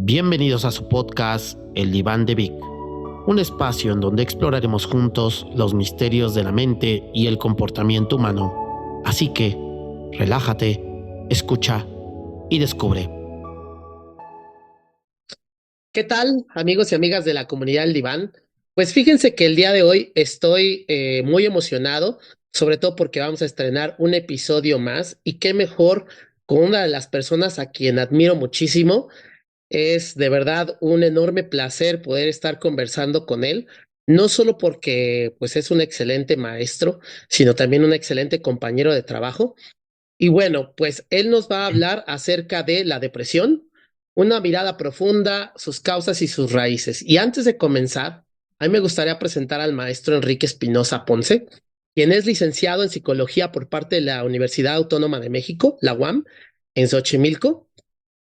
Bienvenidos a su podcast El Diván de Vic, un espacio en donde exploraremos juntos los misterios de la mente y el comportamiento humano. Así que, relájate, escucha y descubre. ¿Qué tal, amigos y amigas de la comunidad del Diván? Pues fíjense que el día de hoy estoy muy emocionado, sobre todo porque vamos a estrenar un episodio más y qué mejor con una de las personas a quien admiro muchísimo. Es de verdad un enorme placer poder estar conversando con él, no solo porque pues es un excelente maestro, sino también un excelente compañero de trabajo. Y bueno, pues él nos va a hablar acerca de la depresión, una mirada profunda, sus causas y sus raíces. Y antes de comenzar, a mí me gustaría presentar al maestro Enrique Espinosa Ponce, quien es licenciado en psicología por parte de la Universidad Autónoma de México, la UAM, en Xochimilco.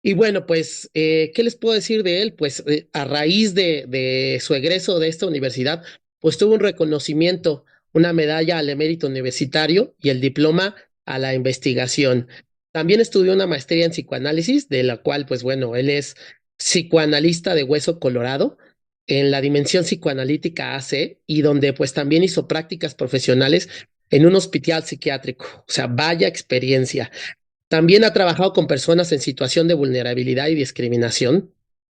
Y bueno, pues, ¿qué les puedo decir de él? Pues a raíz de su egreso de esta universidad, pues tuvo un reconocimiento, una medalla al emérito universitario y el diploma a la investigación. También estudió una maestría en psicoanálisis, de la cual, pues bueno, él es psicoanalista de hueso colorado en la dimensión psicoanalítica AC y donde pues también hizo prácticas profesionales en un hospital psiquiátrico. O sea, vaya experiencia. También ha trabajado con personas en situación de vulnerabilidad y discriminación,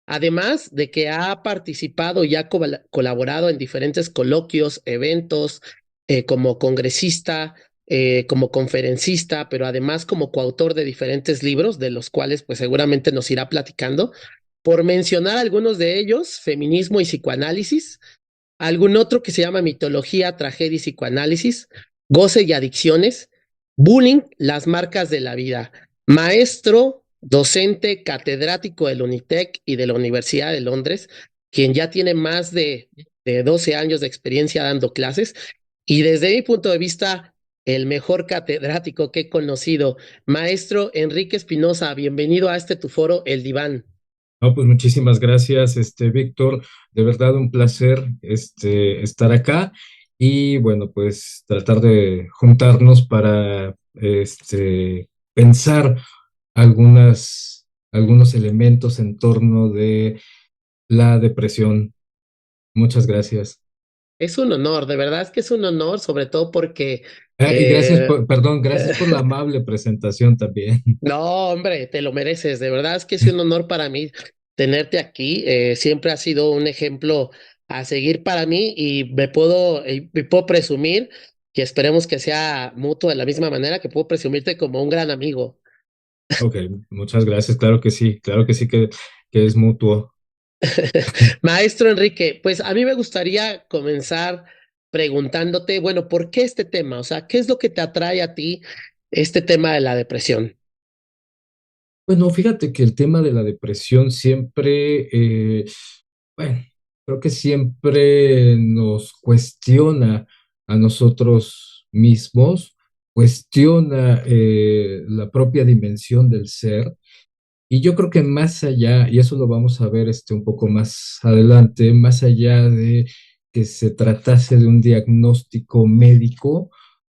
además de que ha participado y ha colaborado en diferentes coloquios, eventos, como congresista, como conferencista, pero además como coautor de diferentes libros, de los cuales pues seguramente nos irá platicando. Por mencionar algunos de ellos, Feminismo y Psicoanálisis, algún otro que se llama Mitología, Tragedia y Psicoanálisis, Goce y Adicciones, Bullying, las marcas de la vida. Maestro, docente, catedrático del Unitec y de la Universidad de Londres, quien ya tiene más de 12 años de experiencia dando clases y desde mi punto de vista, el mejor catedrático que he conocido. Maestro Enrique Espinosa, bienvenido a este tu foro, El Diván. No, pues muchísimas gracias, Víctor. De verdad un placer, estar acá y bueno, pues tratar de juntarnos para, pensar algunos elementos en torno de la depresión. Muchas gracias. Es un honor, de verdad es que es un honor, sobre todo porque Y gracias eh, perdón, gracias por la amable presentación también. no, hombre, te lo mereces. De verdad es que es un honor para mí tenerte aquí. Siempre ha sido un ejemplo a seguir para mí y me puedo presumir que esperemos que sea mutuo de la misma manera que puedo presumirte como un gran amigo. Ok, muchas gracias. Claro que sí que es mutuo. Maestro Enrique, pues a mí me gustaría comenzar preguntándote, bueno, ¿por qué este tema? O sea, ¿qué es lo que te atrae a ti este tema de la depresión? Bueno, fíjate que el tema de la depresión siempre, bueno, creo que siempre nos cuestiona a nosotros mismos, cuestiona la propia dimensión del ser. Y yo creo que más allá, y eso lo vamos a ver un poco más adelante, más allá de que se tratase de un diagnóstico médico,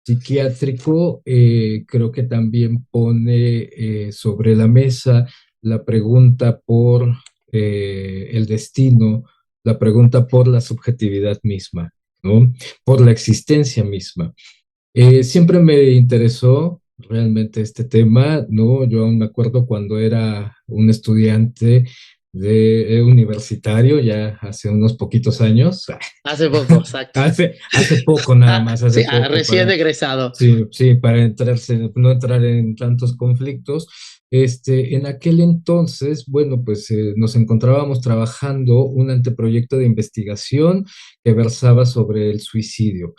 psiquiátrico, creo que también pone sobre la mesa la pregunta por el destino, la pregunta por la subjetividad misma, ¿no? Por la existencia misma. Siempre me interesó realmente este tema, ¿no? Yo aún me acuerdo cuando era un estudiante de universitario, ya hace unos poquitos años, Hace poco, exacto. hace poco nada Ah, más, sí, hace poco recién para, egresado. sí, sí, para no entrar en tantos conflictos. En aquel entonces, bueno, pues nos encontrábamos trabajando un anteproyecto de investigación que versaba sobre el suicidio.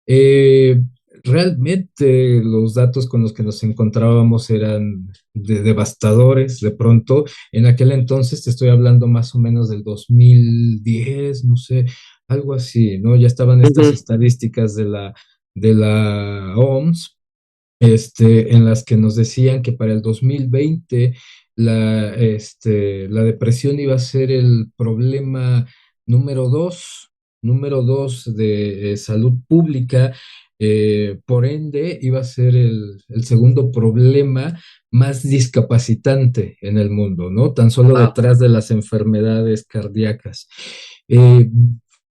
Eh, Realmente los datos con los que nos encontrábamos eran devastadores. De pronto, en aquel entonces, te estoy hablando más o menos del 2010, no sé, algo así, ¿no? Ya estaban estas Ujú. estadísticas de la OMS, en las que nos decían que para el 2020 la depresión iba a ser el problema número dos, número dos de salud pública, por ende iba a ser el segundo problema más discapacitante en el mundo, ¿no? Tan solo Wow. detrás de las enfermedades cardíacas. Eh,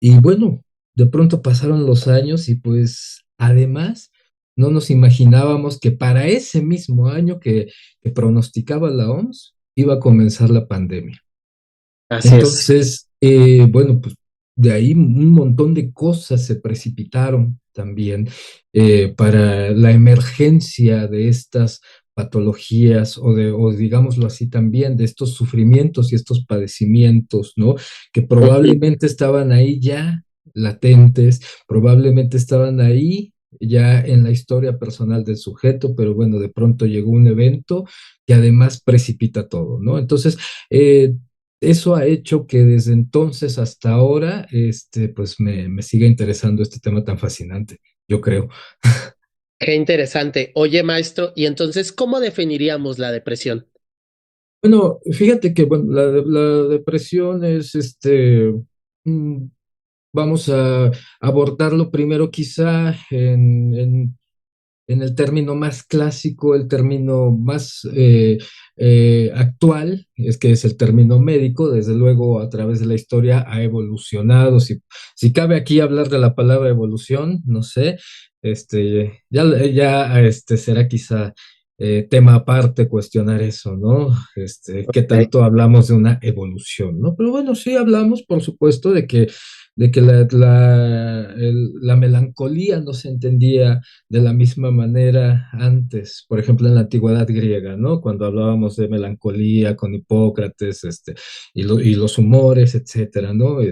y bueno, de pronto pasaron los años y pues además no nos imaginábamos que para ese mismo año que pronosticaba la OMS iba a comenzar la pandemia. Así es. Entonces, bueno, pues de ahí un montón de cosas se precipitaron también para la emergencia de estas patologías o digámoslo así también, de estos sufrimientos y estos padecimientos, ¿no? Que Ujú. probablemente estaban ahí ya latentes, probablemente estaban ahí ya en la historia personal del sujeto, pero bueno, de pronto llegó un evento que además precipita todo, ¿no? Entonces, eh, eso ha hecho que desde entonces hasta ahora, pues me siga interesando este tema tan fascinante, yo creo. Qué interesante. Oye, maestro, ¿y entonces cómo definiríamos la depresión? Bueno, fíjate que bueno, la depresión es mm, vamos a abordarlo primero quizá en el término más clásico, el término más actual, es que es el término médico, desde luego a través de la historia ha evolucionado. Si cabe aquí hablar de la palabra evolución, no sé, ya será quizá tema aparte cuestionar eso, ¿no? ¿Qué Ok. tanto hablamos de una evolución, ¿no? Pero bueno, sí hablamos, por supuesto, de que la melancolía no se entendía de la misma manera antes, por ejemplo, en la antigüedad griega, ¿no? Cuando hablábamos de melancolía con Hipócrates, y los humores, etcétera, ¿no? Eh,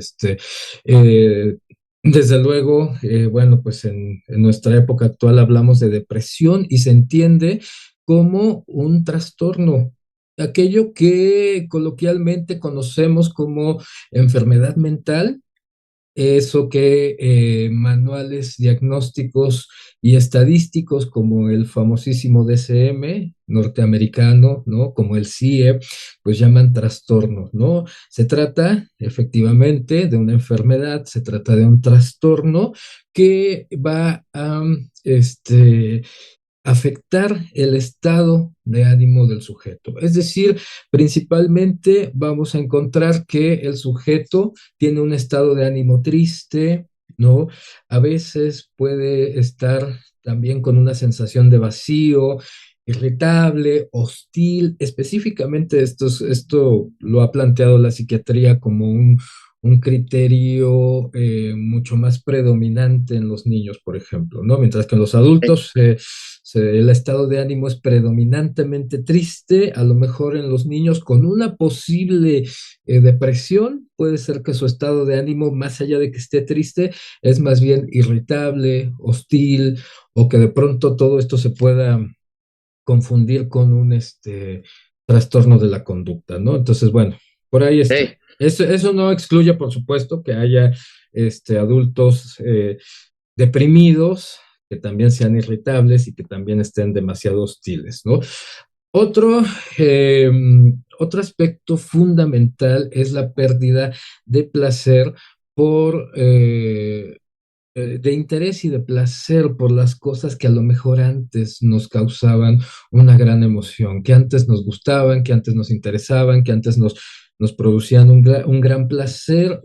Desde luego, bueno, pues en nuestra época actual hablamos de depresión y se entiende como un trastorno, aquello que coloquialmente conocemos como enfermedad mental, eso que manuales diagnósticos y estadísticos como el famosísimo DSM norteamericano, ¿no? Como el CIE, pues llaman trastornos, ¿no? Se trata efectivamente de una enfermedad, se trata de un trastorno que va a, afectar el estado de ánimo del sujeto. Es decir, principalmente vamos a encontrar que el sujeto tiene un estado de ánimo triste, ¿no? A veces puede estar también con una sensación de vacío, irritable, hostil. Específicamente esto lo ha planteado la psiquiatría como un criterio mucho más predominante en los niños, por ejemplo, ¿no? Mientras que en los adultos el estado de ánimo es predominantemente triste, a lo mejor en los niños con una posible depresión, puede ser que su estado de ánimo, más allá de que esté triste, es más bien irritable, hostil, o que de pronto todo esto se pueda confundir con un trastorno de la conducta, ¿no? Entonces, bueno, por ahí está. Ok. Eso no excluye, por supuesto, que haya adultos deprimidos, que también sean irritables y que también estén demasiado hostiles, ¿no? Otro, eh, Otro aspecto fundamental es la pérdida de placer por de interés y de placer por las cosas que a lo mejor antes nos causaban una gran emoción, que antes nos gustaban, que antes nos interesaban, que antes nos producían un gran placer.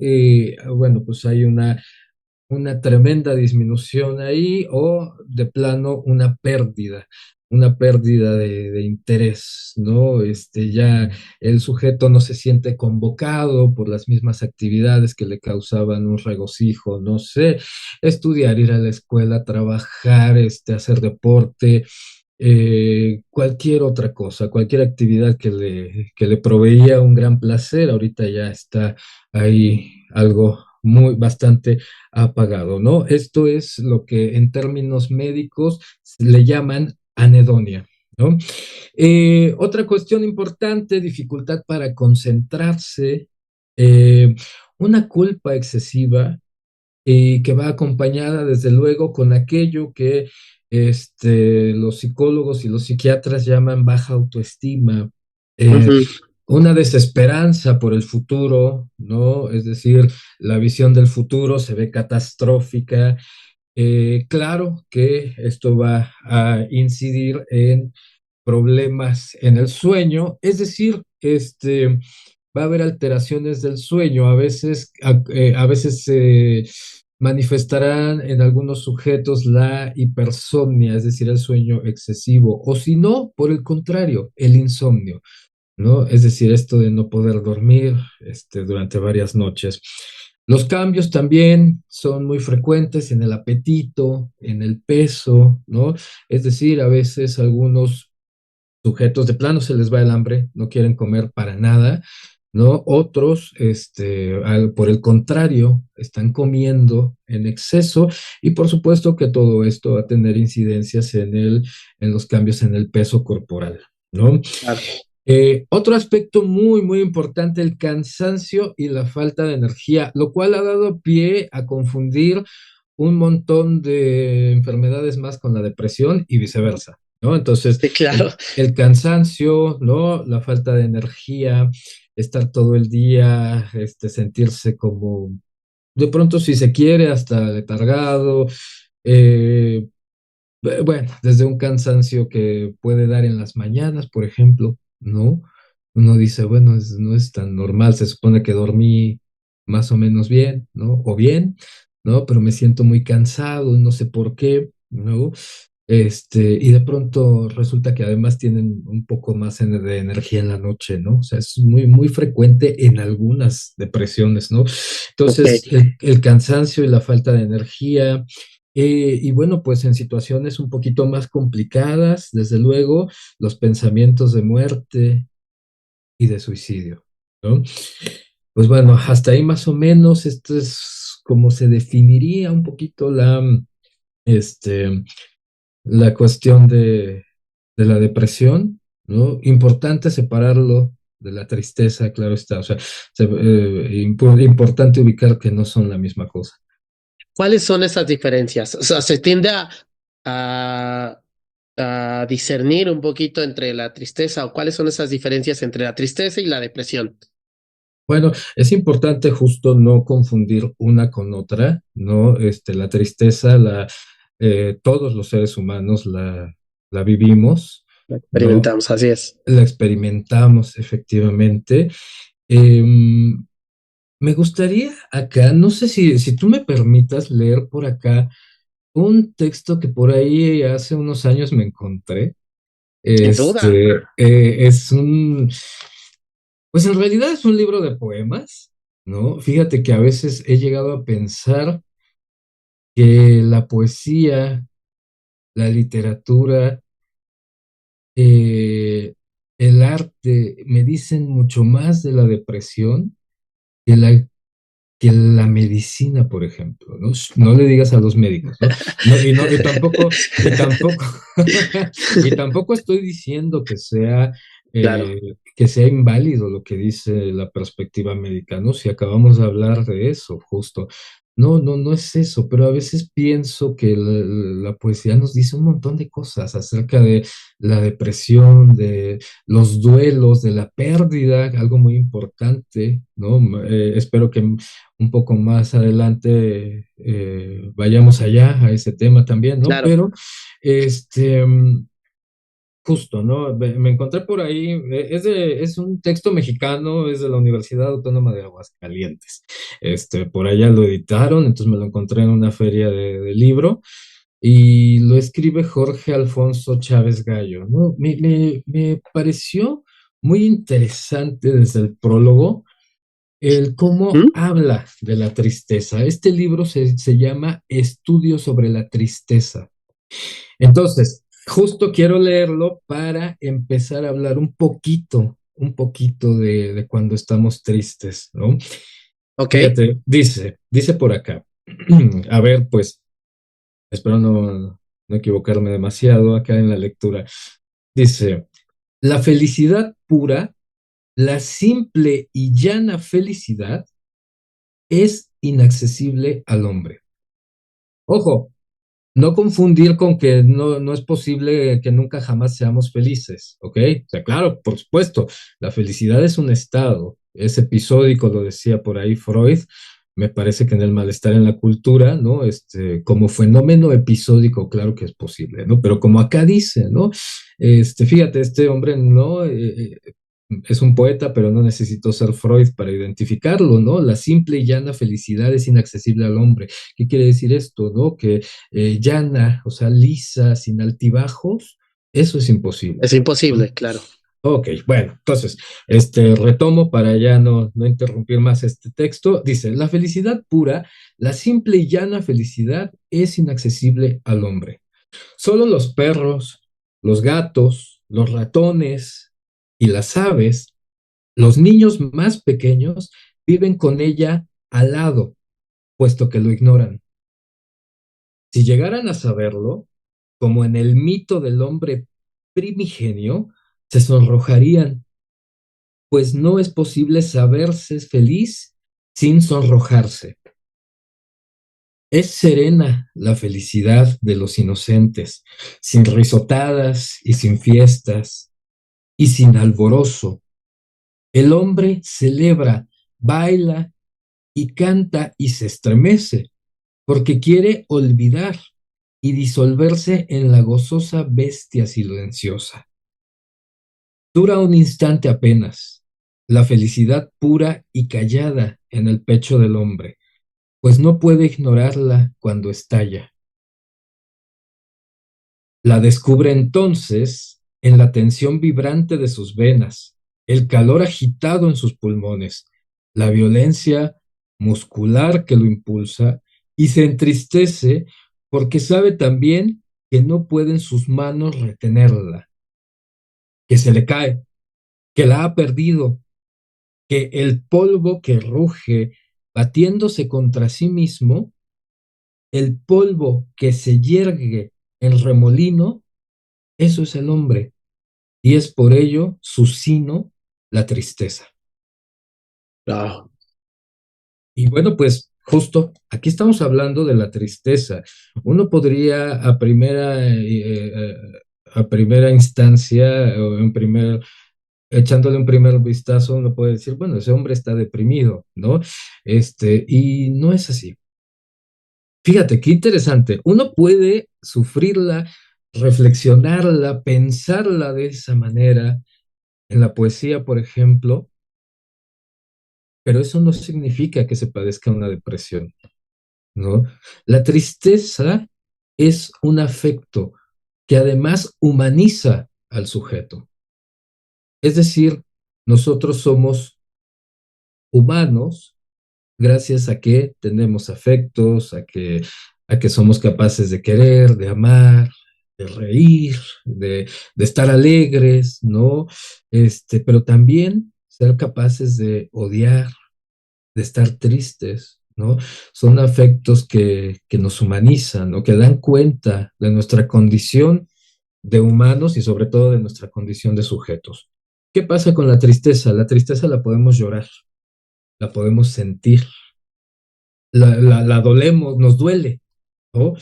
Bueno, pues hay una tremenda disminución ahí o de plano una pérdida de interés, ¿no? Ya el sujeto no se siente convocado por las mismas actividades que le causaban un regocijo, no sé, estudiar, ir a la escuela, trabajar, hacer deporte, cualquier otra cosa, cualquier actividad que le proveía un gran placer, ahorita ya está ahí algo bastante apagado, ¿no? Esto es lo que en términos médicos le llaman anedonia, ¿no? Otra cuestión importante, dificultad para concentrarse, eh, una culpa excesiva que va acompañada desde luego con aquello que los psicólogos y los psiquiatras llaman baja autoestima, eh, Ujú. una desesperanza por el futuro, ¿no? Es decir, la visión del futuro se ve catastrófica, Claro que esto va a incidir en problemas en el sueño, es decir, va a haber alteraciones del sueño, a veces se manifestarán en algunos sujetos la hipersomnia, es decir, el sueño excesivo, o si no, por el contrario, el insomnio. ¿No? Es decir, esto de no poder dormir, durante varias noches. Los cambios también son muy frecuentes en el apetito, en el peso, ¿no? Es decir, a veces algunos sujetos de plano se les va el hambre, no quieren comer para nada, ¿no? Otros, por el contrario, están comiendo en exceso y por supuesto que todo esto va a tener incidencias en los cambios en el peso corporal, ¿no? Claro. Otro aspecto muy, muy importante, el cansancio y la falta de energía, lo cual ha dado pie a confundir un montón de enfermedades más con la depresión y viceversa, ¿no? Entonces, Sí, claro. el cansancio, ¿no? La falta de energía, estar todo el día, sentirse como, de pronto, si se quiere, hasta letargado, eh, bueno, desde un cansancio que puede dar en las mañanas, por ejemplo, ¿no? Uno dice, bueno, no es tan normal, se supone que dormí más o menos bien, ¿no? O bien, ¿no? Pero me siento muy cansado, no sé por qué, ¿no? Y de pronto resulta que además tienen un poco más de energía en la noche, ¿no? O sea, es muy, muy frecuente en algunas depresiones, ¿no? Ok, Entonces, el cansancio y la falta de energía, y bueno, pues en situaciones un poquito más complicadas, desde luego, los pensamientos de muerte y de suicidio, ¿no? Pues bueno, hasta ahí más o menos, esto es como se definiría un poquito este, la cuestión de la depresión, ¿no? Importante separarlo de la tristeza, claro está, o sea, importante ubicar que no son la misma cosa. ¿cuáles son esas diferencias? O sea, se tiende a, a discernir un poquito entre la tristeza o cuáles son esas diferencias entre la tristeza y la depresión. Bueno, es importante justo no confundir una con otra, ¿no? La tristeza, todos los seres humanos la vivimos, Lo ¿no? experimentamos, así es. La experimentamos efectivamente. Em, Me gustaría acá, no sé si tú me permitas leer por acá un texto que por ahí hace unos años me encontré. Sin duda. Es pues en realidad es un libro de poemas, ¿no? Fíjate que a veces he llegado a pensar que la poesía, la literatura, eh, el arte me dicen mucho más de la depresión que que la medicina, por ejemplo, ¿no? No le digas a los médicos, ¿no? Y tampoco, y tampoco estoy diciendo Claro, que sea inválido lo que dice la perspectiva médica, ¿no? Si acabamos de hablar de eso, justo. No es eso, pero a veces pienso que la poesía nos dice un montón de cosas acerca de la depresión, de los duelos, de la pérdida, algo muy importante, ¿no? Espero que un poco más adelante vayamos allá a ese tema también, ¿no? claro. Pero, este, mm, justo, ¿no? Me encontré por ahí, es un texto mexicano, es de la Universidad Autónoma de Aguascalientes. Por allá lo editaron, entonces me lo encontré en una feria de libro y lo escribe Jorge Alfonso Chávez Gallo, ¿no? Me pareció muy interesante desde el prólogo el cómo ¿Mm? habla de la tristeza. Este libro se llama Estudio sobre la tristeza. Entonces, justo quiero leerlo para empezar a hablar un poquito de cuando estamos tristes, ¿no? Ok. Fíjate, dice por acá. A ver, pues, espero no equivocarme demasiado acá en la lectura. Dice, la felicidad pura, la simple y llana felicidad es inaccesible al hombre. Ojo, no confundir con que no es posible que nunca jamás seamos felices, ¿ok? O sea, claro, por supuesto, la felicidad es un estado, es episódico, lo decía por ahí Freud, Me parece que en el malestar en la cultura, ¿no? Como fenómeno episódico, claro que es posible, ¿no? Pero como acá dice, ¿no? Fíjate, este hombre, ¿no? Es un poeta, pero no necesitó ser Freud para identificarlo, ¿no? La simple y llana felicidad es inaccesible al hombre. ¿Qué quiere decir esto, no? Que llana, o sea, lisa, sin altibajos, eso es imposible, Es imposible, ¿no? claro. Ok, bueno, entonces, retomo para ya no interrumpir más este texto. Dice, la felicidad pura, la simple y llana felicidad es inaccesible al hombre. Solo los perros, los gatos, los ratones y las aves, los niños más pequeños, viven con ella al lado, puesto que lo ignoran. Si llegaran a saberlo, como en el mito del hombre primigenio, se sonrojarían pues no es posible saberse feliz sin sonrojarse. Es serena la felicidad de los inocentes, sin risotadas y sin fiestas y sin alborozo. El hombre celebra, baila y canta y se estremece porque quiere olvidar y disolverse en la gozosa bestia silenciosa. Dura un instante apenas, la felicidad pura y callada en el pecho del hombre, pues no puede ignorarla cuando estalla. La descubre entonces en la tensión vibrante de sus venas, el calor agitado en sus pulmones, la violencia muscular que lo impulsa y se entristece porque sabe también que no pueden sus manos retenerla, que se le cae, que la ha perdido, que el polvo que ruge batiéndose contra sí mismo, el polvo que se yergue en remolino, eso es el hombre, y es por ello su sino la tristeza. Wow. Y bueno, pues justo aquí estamos hablando de la tristeza. Uno podría a primera instancia o echándole un primer vistazo, uno puede decir, bueno, ese hombre está deprimido, ¿no? Y no es así. Fíjate, qué interesante. Uno puede sufrirla, reflexionarla, pensarla de esa manera en la poesía, por ejemplo, pero eso no significa que se padezca una depresión, ¿no? La tristeza es un afecto que además humaniza al sujeto. Es decir, nosotros somos humanos gracias a que tenemos afectos, a que somos capaces de querer, de amar, de reír, de estar alegres, ¿no? Pero también ser capaces de odiar, de estar tristes, ¿no? Son afectos que nos humanizan, ¿no? Que dan cuenta de nuestra condición de humanos y sobre todo de nuestra condición de sujetos. ¿Qué pasa con la tristeza? La tristeza la podemos llorar, la podemos sentir, la dolemos, nos duele, ¿no?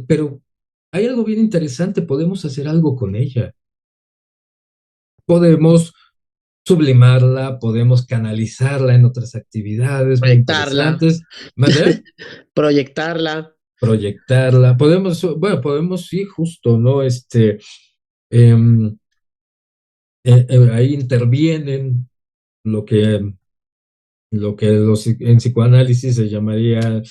Pero hay algo bien interesante, podemos hacer algo con ella. Podemos sublimarla, podemos canalizarla en otras actividades muy Proyectarla, interesantes. ¿Mande? proyectarla. Proyectarla. Podemos, bueno, podemos, sí, justo, ¿no? Em, ahí intervienen lo que en psicoanálisis se llamaría,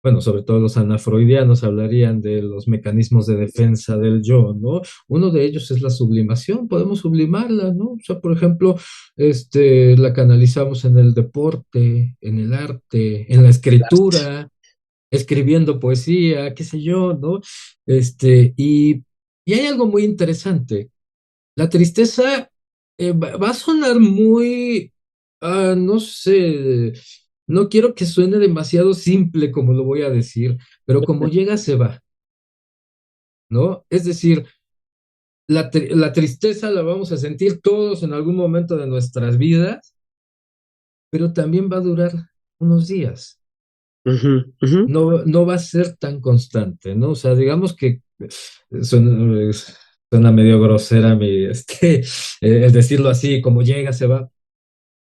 bueno, sobre todo los anafreudianos hablarían de los mecanismos de defensa del yo, ¿no? Uno de ellos es la sublimación, podemos sublimarla, ¿no? O sea, por ejemplo, la canalizamos en el deporte, en el arte, en la El arte. escritura, escribiendo poesía, qué sé yo, ¿no? Y hay algo muy interesante. La tristeza va a sonar muy, no sé, no quiero que suene demasiado simple como lo voy a decir, pero como llega, se va, ¿no? Es decir, la tristeza la vamos a sentir todos en algún momento de nuestras vidas, pero también va a durar unos días. Ujú, ujú. No va a ser tan constante, ¿no? O sea, digamos que suena, suena medio grosera el decirlo así, como llega, se va.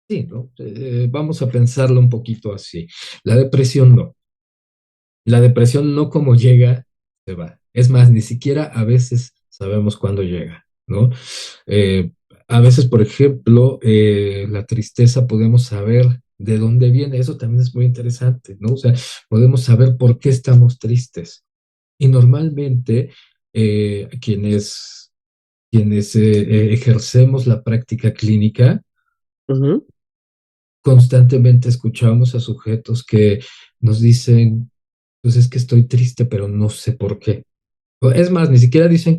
Sí, ¿no? Vamos a pensarlo un poquito así. La depresión no. La depresión no como llega, se va. Es más, ni siquiera a veces sabemos cuándo llega, ¿no? Eh, a veces, por ejemplo, la tristeza podemos saber de dónde viene. Eso también es muy interesante, ¿no? O sea, podemos saber por qué estamos tristes. Y normalmente quienes ejercemos la práctica clínica, Ujú. constantemente escuchamos a sujetos que nos dicen, pues es que estoy triste, pero no sé por qué. Es más, ni siquiera dicen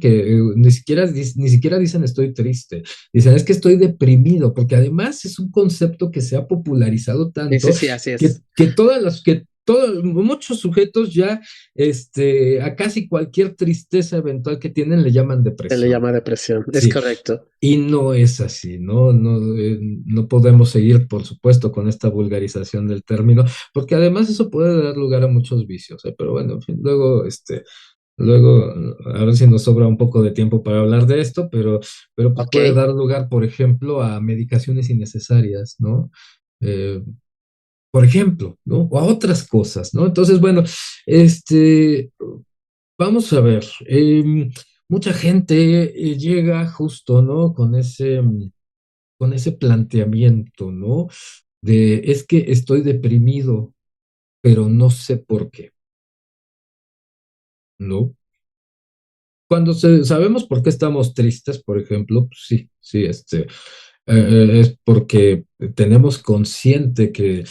estoy triste, dicen es que estoy deprimido, porque además es un concepto que se ha popularizado Sí, sí, tanto sí, así es. muchos sujetos ya, a casi cualquier tristeza eventual que tienen le llaman Se le depresión. llama depresión, es Sí, correcto. y no es así, ¿no? No podemos seguir, por supuesto, con esta vulgarización del término, porque además eso puede dar lugar a muchos vicios, ¿eh? Pero bueno, en fin, luego, a ver si nos sobra un poco de tiempo para hablar de esto, pero pues Ok, puede dar lugar, por ejemplo, a medicaciones innecesarias, ¿no? Eh, por ejemplo, ¿no? O a otras cosas, ¿no? Entonces, bueno, este, vamos a ver, mucha gente llega justo, ¿no? Con ese planteamiento, ¿no? De, es que estoy deprimido, pero no sé por qué, ¿no? Cuando sabemos por qué estamos tristes, por ejemplo, pues sí, sí, es porque tenemos consciente que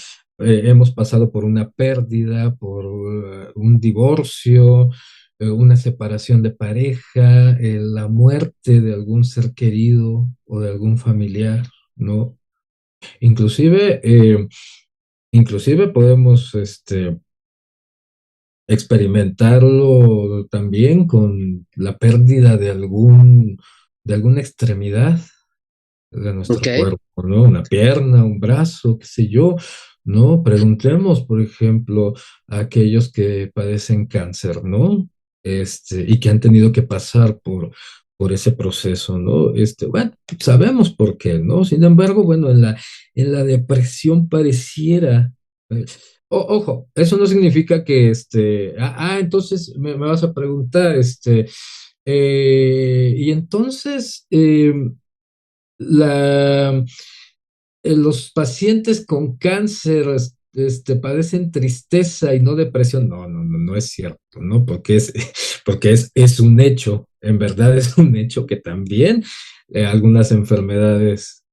hemos pasado por una pérdida, por un divorcio, una separación de pareja, la muerte de algún ser querido o de algún familiar, ¿no? Inclusive, inclusive podemos, experimentarlo también con la pérdida de alguna extremidad de ok. nuestro cuerpo, ¿no? Una pierna, un brazo, qué sé yo, ¿no? Preguntemos, por ejemplo, a aquellos que padecen cáncer, ¿no? Y que han tenido que pasar por ese proceso, ¿no? Bueno, sabemos por qué, ¿no? Sin embargo, bueno, en la depresión pareciera, eh, ojo, eso no significa que, entonces me vas a preguntar, y entonces, la, los pacientes con cáncer padecen tristeza y no depresión. No, no, no, no es cierto, ¿no? Porque es un hecho, en verdad es un hecho que también algunas enfermedades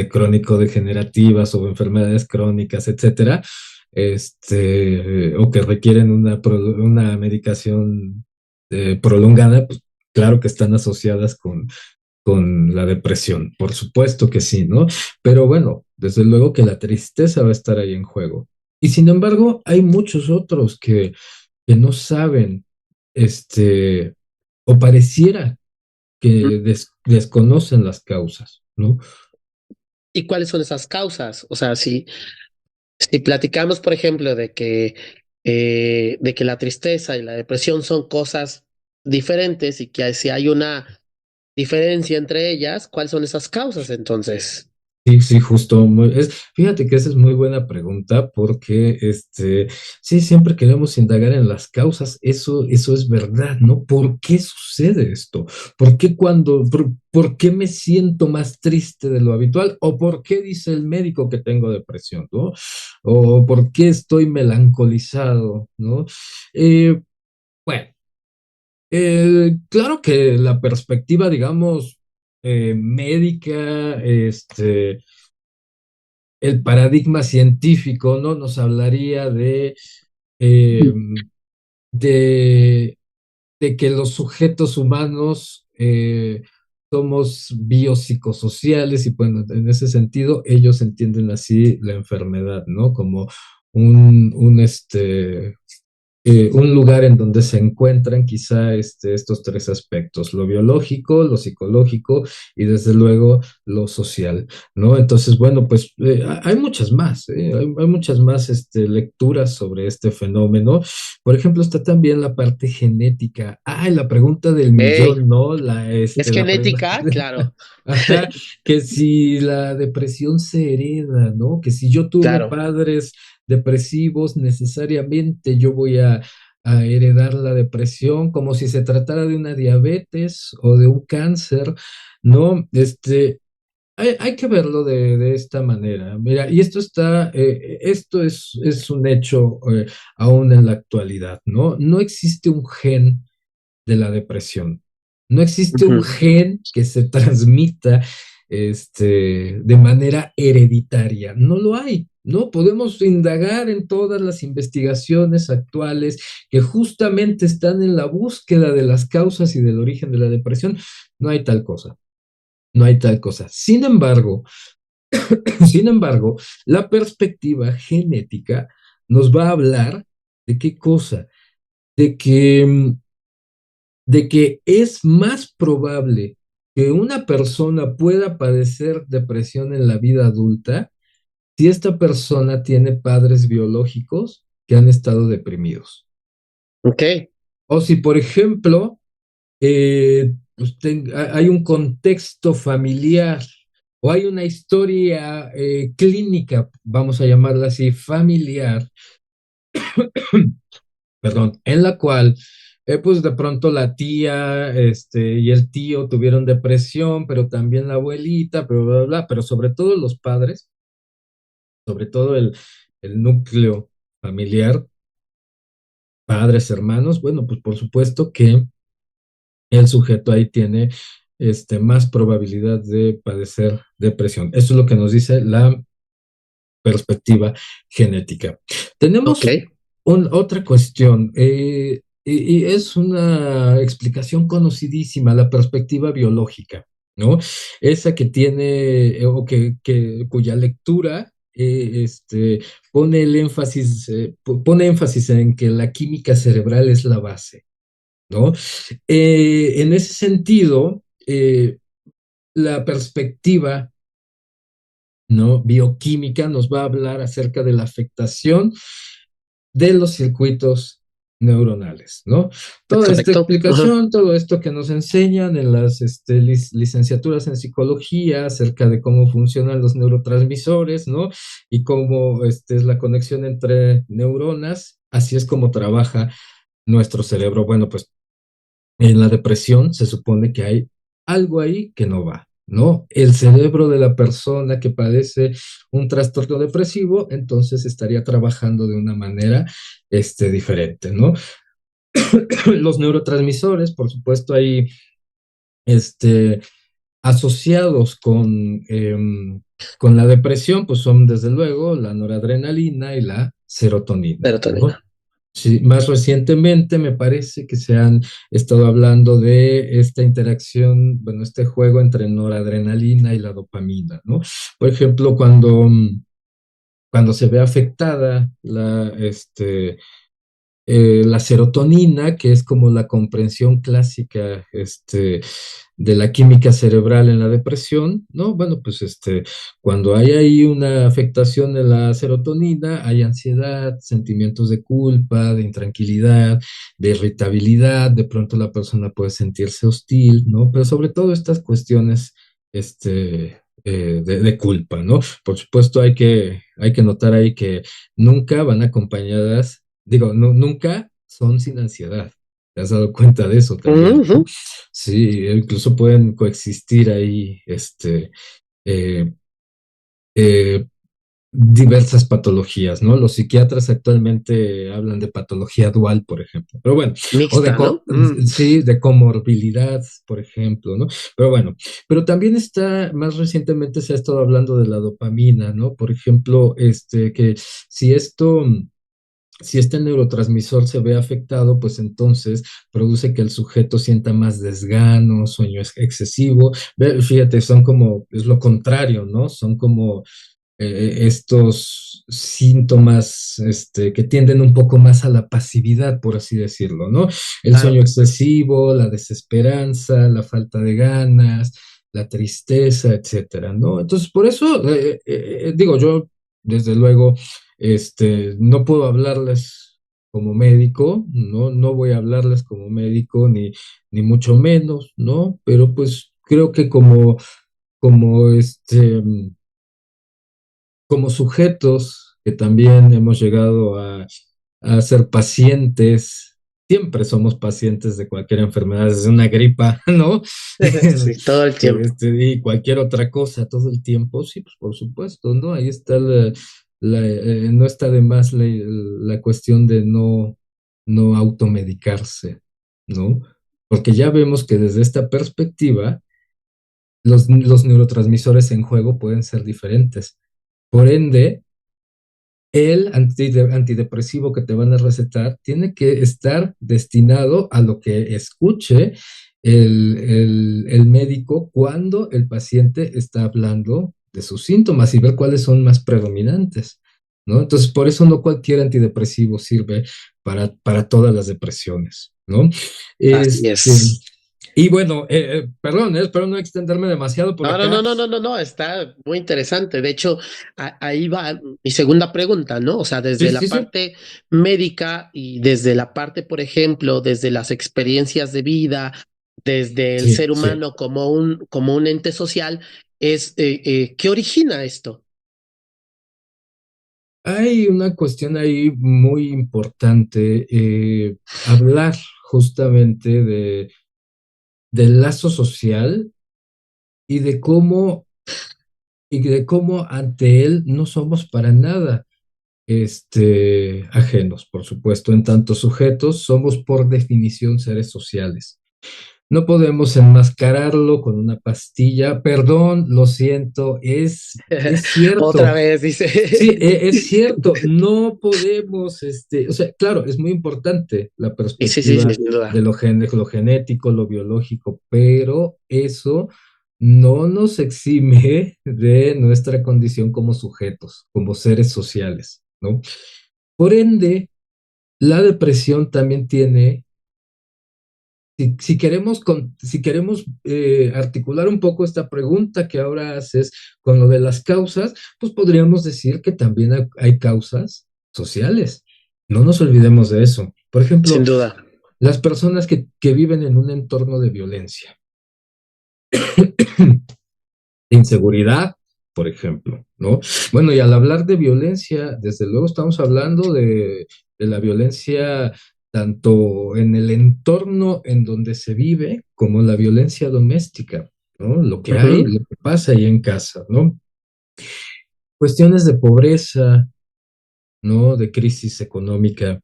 crónico-degenerativas o enfermedades crónicas, etcétera, o que requieren una medicación prolongada, pues claro que están asociadas con la depresión, por supuesto que sí, ¿no? Pero bueno, desde luego que la tristeza va a estar ahí en juego. Y sin embargo, hay muchos otros que no saben, este, o pareciera que desconocen las causas, ¿no? ¿Y cuáles son esas causas? O sea, si platicamos, por ejemplo, de que la tristeza y la depresión son cosas diferentes y que si hay una diferencia entre ellas, ¿cuáles son esas causas entonces? Sí, sí, justo. Fíjate que esa es muy buena pregunta porque, sí, siempre queremos indagar en las causas. Eso es verdad, ¿no? ¿Por qué sucede esto? ¿Por qué me siento más triste de lo habitual? ¿O por qué dice el médico que tengo depresión, ¿no? ¿O por qué estoy melancolizado, ¿no? Eh, bueno, claro que la perspectiva, digamos, médica, el paradigma científico, ¿no? Nos hablaría eh, de, de que los sujetos humanos somos biopsicosociales y bueno, en ese sentido ellos entienden así la enfermedad, ¿no? Como un un lugar en donde se encuentran quizá estos tres aspectos, lo biológico, lo psicológico y desde luego lo social, ¿no? Entonces, bueno, pues hay muchas más, hay muchas más lecturas sobre este fenómeno. Por ejemplo, está también la parte genética. Ah, la pregunta del Ey, millón, ¿no? ¿es La pregunta. genética? Claro, Ajá, que si la depresión se hereda, ¿no? Que si yo tuve claro. padres depresivos, necesariamente yo voy a heredar la depresión, como si se tratara de una diabetes o de un cáncer, ¿no? Hay que verlo de esta manera. Mira, y esto es un hecho aún en la actualidad, ¿no? No existe un gen de la depresión. No existe un Ujú. gen que se transmita de manera hereditaria. No lo hay. No podemos indagar en todas las investigaciones actuales que justamente están en la búsqueda de las causas y del origen de la depresión. No hay tal cosa. No hay tal cosa. Sin embargo, la perspectiva genética nos va a hablar de qué cosa, de que de que es más probable que una persona pueda padecer depresión en la vida adulta si esta persona tiene padres biológicos que han estado deprimidos. Ok, O si, por ejemplo, hay un contexto familiar o hay una historia clínica, vamos a llamarla así, familiar, perdón, en la cual, pues de pronto la tía, y el tío tuvieron depresión, pero también la abuelita, pero bla, bla, bla, pero sobre todo los padres, sobre todo el núcleo familiar, padres, hermanos, bueno, pues por supuesto que el sujeto ahí tiene, más probabilidad de padecer depresión. Eso es lo que nos dice la perspectiva genética. ok, Tenemos otra cuestión, y es una explicación conocidísima, la perspectiva biológica, ¿no? Esa que tiene, cuya lectura pone el énfasis, pone énfasis en que la química cerebral es la base, ¿no? En ese sentido, la perspectiva, ¿no? Bioquímica nos va a hablar acerca de la afectación de los circuitos neuronales, ¿no? es Toda esta correcto. Ajá. explicación, todo esto que nos enseñan en las licenciaturas en psicología acerca de cómo funcionan los neurotransmisores, ¿no? Y cómo es la conexión entre neuronas, así es como trabaja nuestro cerebro. Bueno, pues en la depresión se supone que hay algo ahí que no va, ¿no? El cerebro de la persona que padece un trastorno depresivo, entonces estaría trabajando de una manera, diferente, ¿no? Los neurotransmisores, por supuesto, ahí, este, asociados con la depresión, pues son desde luego la noradrenalina y la serotonina, ¿no? Serotonina. Sí, más recientemente me parece que se han estado hablando de esta interacción, bueno, este juego entre noradrenalina y la dopamina, ¿no? Por ejemplo, cuando se ve afectada la serotonina, que es como la comprensión clásica, de la química cerebral en la depresión, ¿no? Bueno, pues cuando hay ahí una afectación de la serotonina, hay ansiedad, sentimientos de culpa, de intranquilidad, de irritabilidad, de pronto la persona puede sentirse hostil, ¿no? Pero sobre todo estas cuestiones, de culpa, ¿no? Por supuesto, hay que notar ahí que nunca van acompañadas. Digo, nunca son sin ansiedad. ¿Te has dado cuenta de eso también, Ujú. no? Sí, incluso pueden coexistir ahí, eh, eh, diversas patologías, ¿no? Los psiquiatras actualmente hablan de patología dual, por ejemplo, pero bueno, o Mixta, ¿no? sí, de comorbilidad, por ejemplo, ¿no? Pero bueno, pero también más recientemente se ha estado hablando de la dopamina, ¿no? Por ejemplo, que si esto si este neurotransmisor se ve afectado, pues entonces produce que el sujeto sienta más desgano, sueño excesivo. Fíjate, es lo contrario, ¿no? Son como estos síntomas que tienden un poco más a la pasividad, por así decirlo, ¿no? El sueño Claro, excesivo, la desesperanza, la falta de ganas, la tristeza, etcétera, ¿no? Entonces, por eso, digo, yo, desde luego, no puedo hablarles como médico, ¿no? No voy a hablarles como médico, ni mucho menos, ¿no? Pero pues creo que como como sujetos que también hemos llegado a ser pacientes, siempre somos pacientes de cualquier enfermedad, desde una gripa, ¿no? sí, todo el tiempo. Y cualquier otra cosa todo el tiempo, sí, pues por supuesto, ¿no? Ahí está no está de más la cuestión de no automedicarse, ¿no? Porque ya vemos que desde esta perspectiva, los neurotransmisores en juego pueden ser diferentes. Por ende, el antidepresivo que te van a recetar tiene que estar destinado a lo que escuche el médico cuando el paciente está hablando de sus síntomas y ver cuáles son más predominantes, ¿no? Entonces, por eso no cualquier antidepresivo sirve para todas las depresiones, ¿no? Así Este, es. y bueno, perdón, espero no extenderme demasiado por No, no, no, acá. no, no, no, no, está muy interesante. De hecho, ahí va mi segunda pregunta, ¿no? O sea, Sí, desde la sí, sí. parte médica y desde la parte, por ejemplo, desde las experiencias de vida, desde el Sí, ser sí. humano como un ente social, ¿qué origina esto? Hay una cuestión ahí muy importante, hablar justamente del lazo social y y de cómo ante él no somos para nada ajenos, por supuesto. En tanto sujetos, somos por definición seres sociales. No podemos enmascararlo con una pastilla. Perdón, lo siento, es Otra cierto. vez, dice. Sí, es cierto, no podemos, o sea, claro, es muy importante la Sí, sí, sí, perspectiva sin duda. de lo genético, lo biológico, pero eso no nos exime de nuestra condición como sujetos, como seres sociales, ¿no? Por ende, la depresión también tiene, si queremos articular un poco esta pregunta que ahora haces con lo de las causas, pues podríamos decir que también hay causas sociales. No nos olvidemos de eso. Por ejemplo, Sin duda. las personas que viven en un entorno de violencia, de inseguridad, por ejemplo, ¿no? Bueno, y al hablar de violencia, desde luego estamos hablando de la violencia tanto en el entorno en donde se vive como la violencia doméstica, ¿no? Lo que hay, Ujú. lo que pasa ahí en casa, ¿no? Cuestiones de pobreza, ¿no? De crisis económica,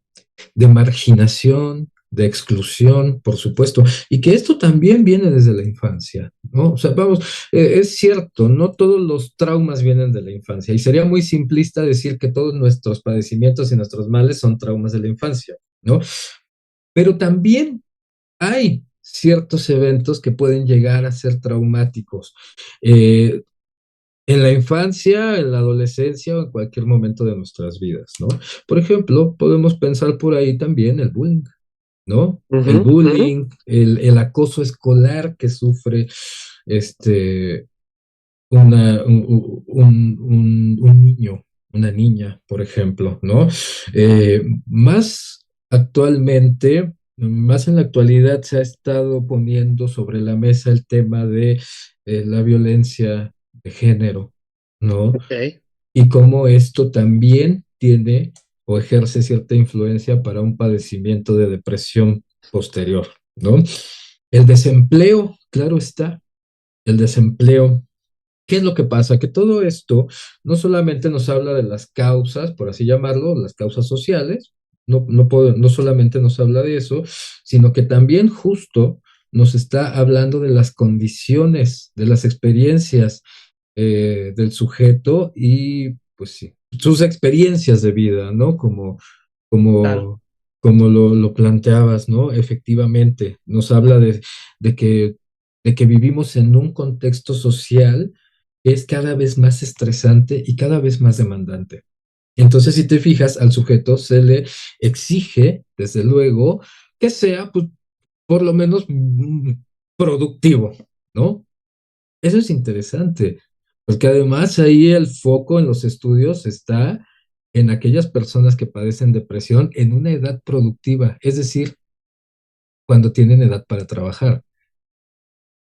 de marginación, de exclusión, por supuesto, y que esto también viene desde la infancia, ¿no? O sea, vamos, es cierto, no todos los traumas vienen de la infancia, y sería muy simplista decir que todos nuestros padecimientos y nuestros males son traumas de la infancia, ¿no? Pero también hay ciertos eventos que pueden llegar a ser traumáticos. Eh, en la infancia, en la adolescencia o en cualquier momento de nuestras vidas, ¿no? Por ejemplo, podemos pensar por ahí también el bullying, ¿no? Ujú, El ujú. bullying, el acoso escolar que sufre este, un niño, una niña, por ejemplo, ¿no? Más actualmente, más en la actualidad se ha estado poniendo sobre la mesa el tema de la violencia de género, ¿no? Ok. Y cómo esto también tiene o ejerce cierta influencia para un padecimiento de depresión posterior, ¿no? El desempleo, claro está, el desempleo. ¿Qué es lo que pasa? Que todo esto no solamente nos habla de las causas, por así llamarlo, las causas sociales, no solamente nos habla de eso, sino que también justo nos está hablando de las condiciones, de las experiencias del sujeto y, pues sí, sus experiencias de vida, ¿no? Claro. Como, como lo planteabas, ¿no? Efectivamente, nos habla de que, de que vivimos en un contexto social es cada vez más estresante y cada vez más demandante. Entonces, si te fijas, al sujeto se le exige, desde luego, que sea, pues, por lo menos productivo, ¿no? Eso es interesante, porque además ahí el foco en los estudios está en aquellas personas que padecen depresión en una edad productiva, es decir, cuando tienen edad para trabajar.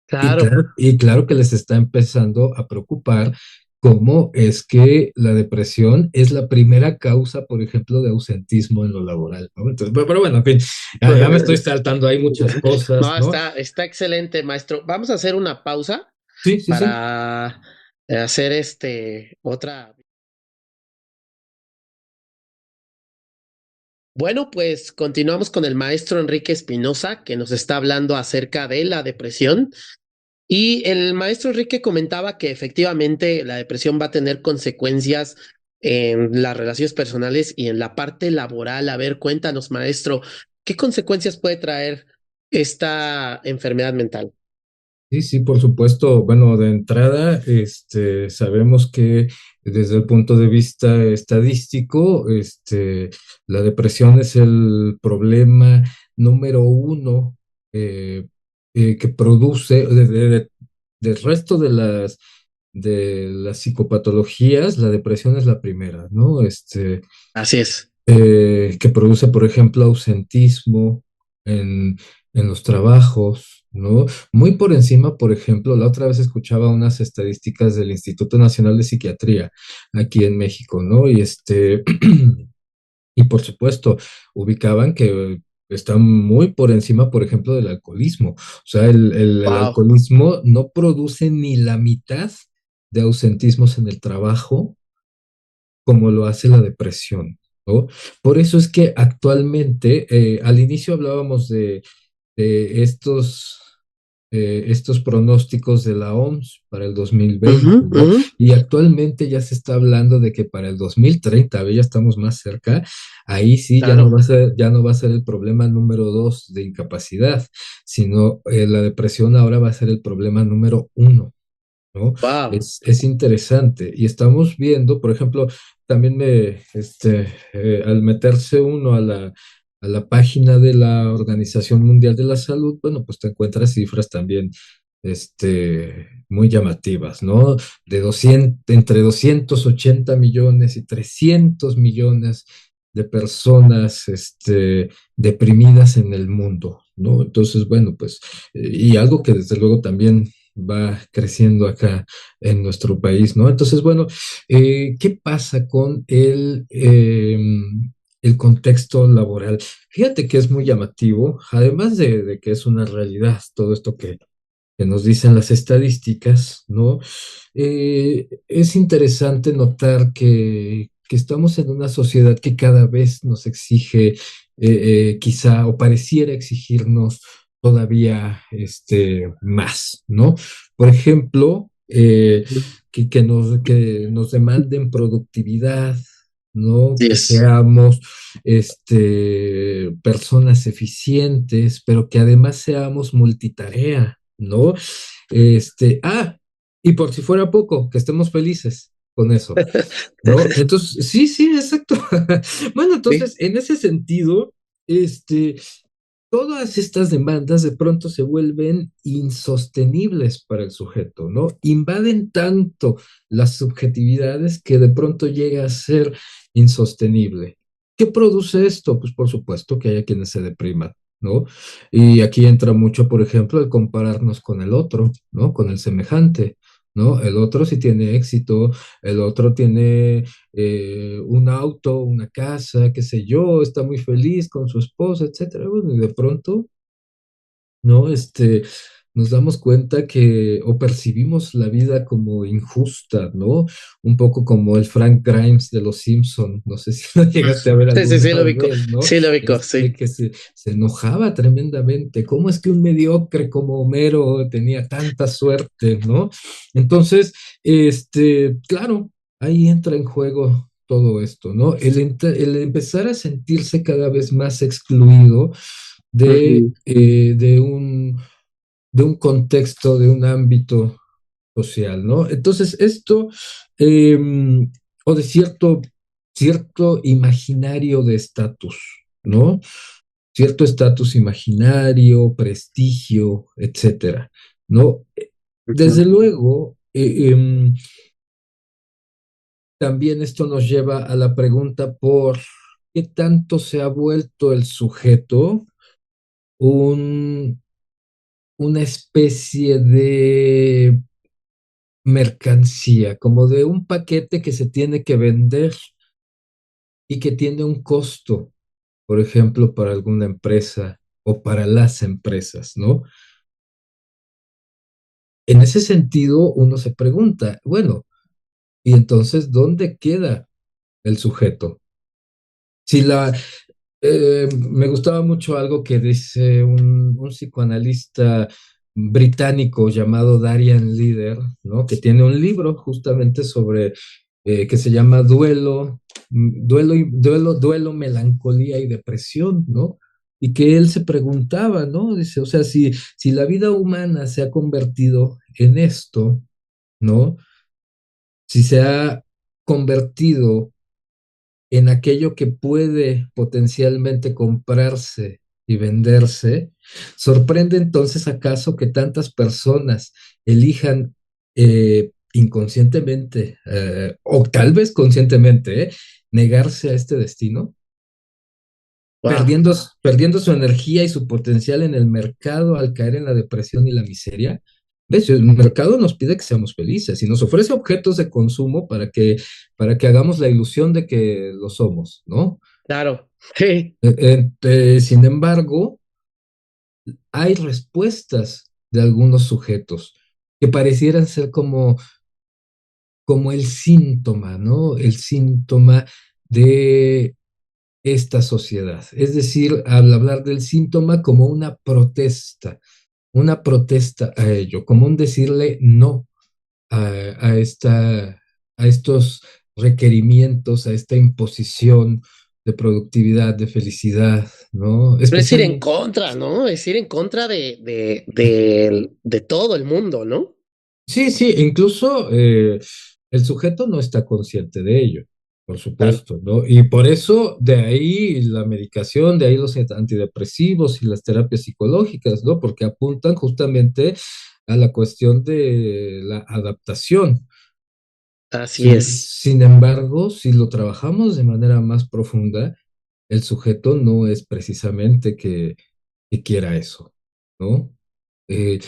Claro, Y claro que les está empezando a preocupar cómo es que la depresión es la primera causa, por ejemplo, de ausentismo en lo laboral, ¿no? Entonces, pero bueno, en fin, ya me estoy saltando, hay muchas cosas, no, ¿no? está excelente, maestro. Vamos a hacer una pausa Sí, sí, sí. para hacer otra. Bueno, pues continuamos con el maestro Enrique Espinosa, que nos está hablando acerca de la depresión. Y el maestro Enrique comentaba que efectivamente la depresión va a tener consecuencias en las relaciones personales y en la parte laboral. A ver, cuéntanos, maestro, ¿qué consecuencias puede traer esta enfermedad mental? Sí, sí, por supuesto. Bueno, de entrada, sabemos que desde el punto de vista estadístico, la depresión es el problema número uno eh, que produce, del resto de las psicopatologías, la depresión es la primera, ¿no? Así es. Que produce, por ejemplo, ausentismo en, en los trabajos, ¿no? Muy por encima, por ejemplo, la otra vez escuchaba unas estadísticas del Instituto Nacional de Psiquiatría aquí en México, ¿no? Y por supuesto, ubicaban que está muy por encima, por ejemplo, del alcoholismo. O sea, el Wow. alcoholismo no produce ni la mitad de ausentismos en el trabajo como lo hace la depresión, ¿no? Por eso es que actualmente, al inicio hablábamos de estos pronósticos de la OMS para el 2020, Ujú, ¿no? ujú. Y actualmente ya se está hablando de que para el 2030, ya estamos más cerca, ahí sí Claro. ya no va a ser el problema número dos de incapacidad, sino la depresión ahora va a ser el problema número uno, ¿no? Wow. Es interesante. Y estamos viendo, por ejemplo, también al meterse uno a la página de la Organización Mundial de la Salud, bueno, pues te encuentras cifras también, muy llamativas, ¿no? Entre 280 millones y 300 millones de personas, deprimidas en el mundo, ¿no? Entonces, bueno, pues, y algo que desde luego también va creciendo acá en nuestro país, ¿no? Entonces, bueno, ¿qué pasa con el contexto laboral? Fíjate que es muy llamativo, además de que es una realidad todo esto que nos dicen las estadísticas, ¿no? Es interesante notar que estamos en una sociedad que cada vez nos exige, quizá, o pareciera exigirnos todavía más, ¿no? Por ejemplo, que nos demanden productividad, ¿no? Que Yes. seamos personas eficientes, pero que además seamos multitarea, ¿no? Y por si fuera poco, que estemos felices con eso, ¿no? Entonces, sí, sí, exacto. Bueno, Sí. entonces, en ese sentido, este, todas estas demandas de pronto se vuelven insostenibles para el sujeto, ¿no? Invaden tanto las subjetividades que de pronto llega a ser insostenible. ¿Qué produce esto? Pues por supuesto que haya quienes se depriman, ¿no? Y aquí entra mucho, por ejemplo, el compararnos con el otro, ¿no? Con el semejante, ¿no? El otro sí tiene éxito, el otro tiene un auto, una casa, qué sé yo, está muy feliz con su esposa, etcétera. Bueno, y de pronto, ¿no? Nos damos cuenta que, o percibimos la vida como injusta, ¿no? Un poco como el Frank Grimes de Los Simpson, no sé si lo llegaste a ver Sí, sí, alguna sí, lo ubico. vez, ¿no? Sí, lo ubico, sí. Que se enojaba tremendamente. ¿Cómo es que un mediocre como Homero tenía tanta suerte, ¿no? Entonces, claro, ahí entra en juego todo esto, ¿no? El empezar a sentirse cada vez más excluido Ujú. de un contexto, de un ámbito social, ¿no? Entonces, esto, eh, o de cierto imaginario de estatus, ¿no? Cierto estatus imaginario, prestigio, etcétera, ¿no? Ujú. Desde luego, también esto nos lleva a la pregunta por qué tanto se ha vuelto el sujeto un, una especie de mercancía, como de un paquete que se tiene que vender y que tiene un costo, por ejemplo, para alguna empresa o para las empresas, ¿no? En ese sentido, uno se pregunta, bueno, ¿y entonces dónde queda el sujeto? Si la, me gustaba mucho algo que dice un psicoanalista británico llamado Darian Leader, ¿no? Que tiene un libro justamente sobre que se llama Duelo, Melancolía y Depresión, ¿no? Y que él se preguntaba, ¿no? Dice, o sea, si la vida humana se ha convertido en esto, ¿no? Si se ha convertido en aquello que puede potencialmente comprarse y venderse, ¿sorprende entonces acaso que tantas personas elijan inconscientemente o tal vez conscientemente negarse a este destino? Wow, Perdiendo su energía y su potencial en el mercado al caer en la depresión y la miseria. ¿Ves? El mercado nos pide que seamos felices y nos ofrece objetos de consumo para que hagamos la ilusión de que lo somos, ¿no? claro, sí. Sin embargo, hay respuestas de algunos sujetos que parecieran ser como el síntoma, ¿no? El síntoma de esta sociedad. Es decir, al hablar del síntoma como una protesta a ello, como un decirle no a, a esta, a estos requerimientos, a esta imposición de productividad, de felicidad, ¿no? Pero es ir en Especialmente, contra, ¿no? Es ir en contra de todo el mundo, ¿no? sí, sí, incluso el sujeto no está consciente de ello, por Claro. supuesto, ¿no? Y por eso de ahí la medicación, de ahí los antidepresivos y las terapias psicológicas, ¿no? Porque apuntan justamente a la cuestión de la adaptación. Así Sin, es. sin embargo, si lo trabajamos de manera más profunda, el sujeto no es precisamente que quiera eso, ¿no? Eh,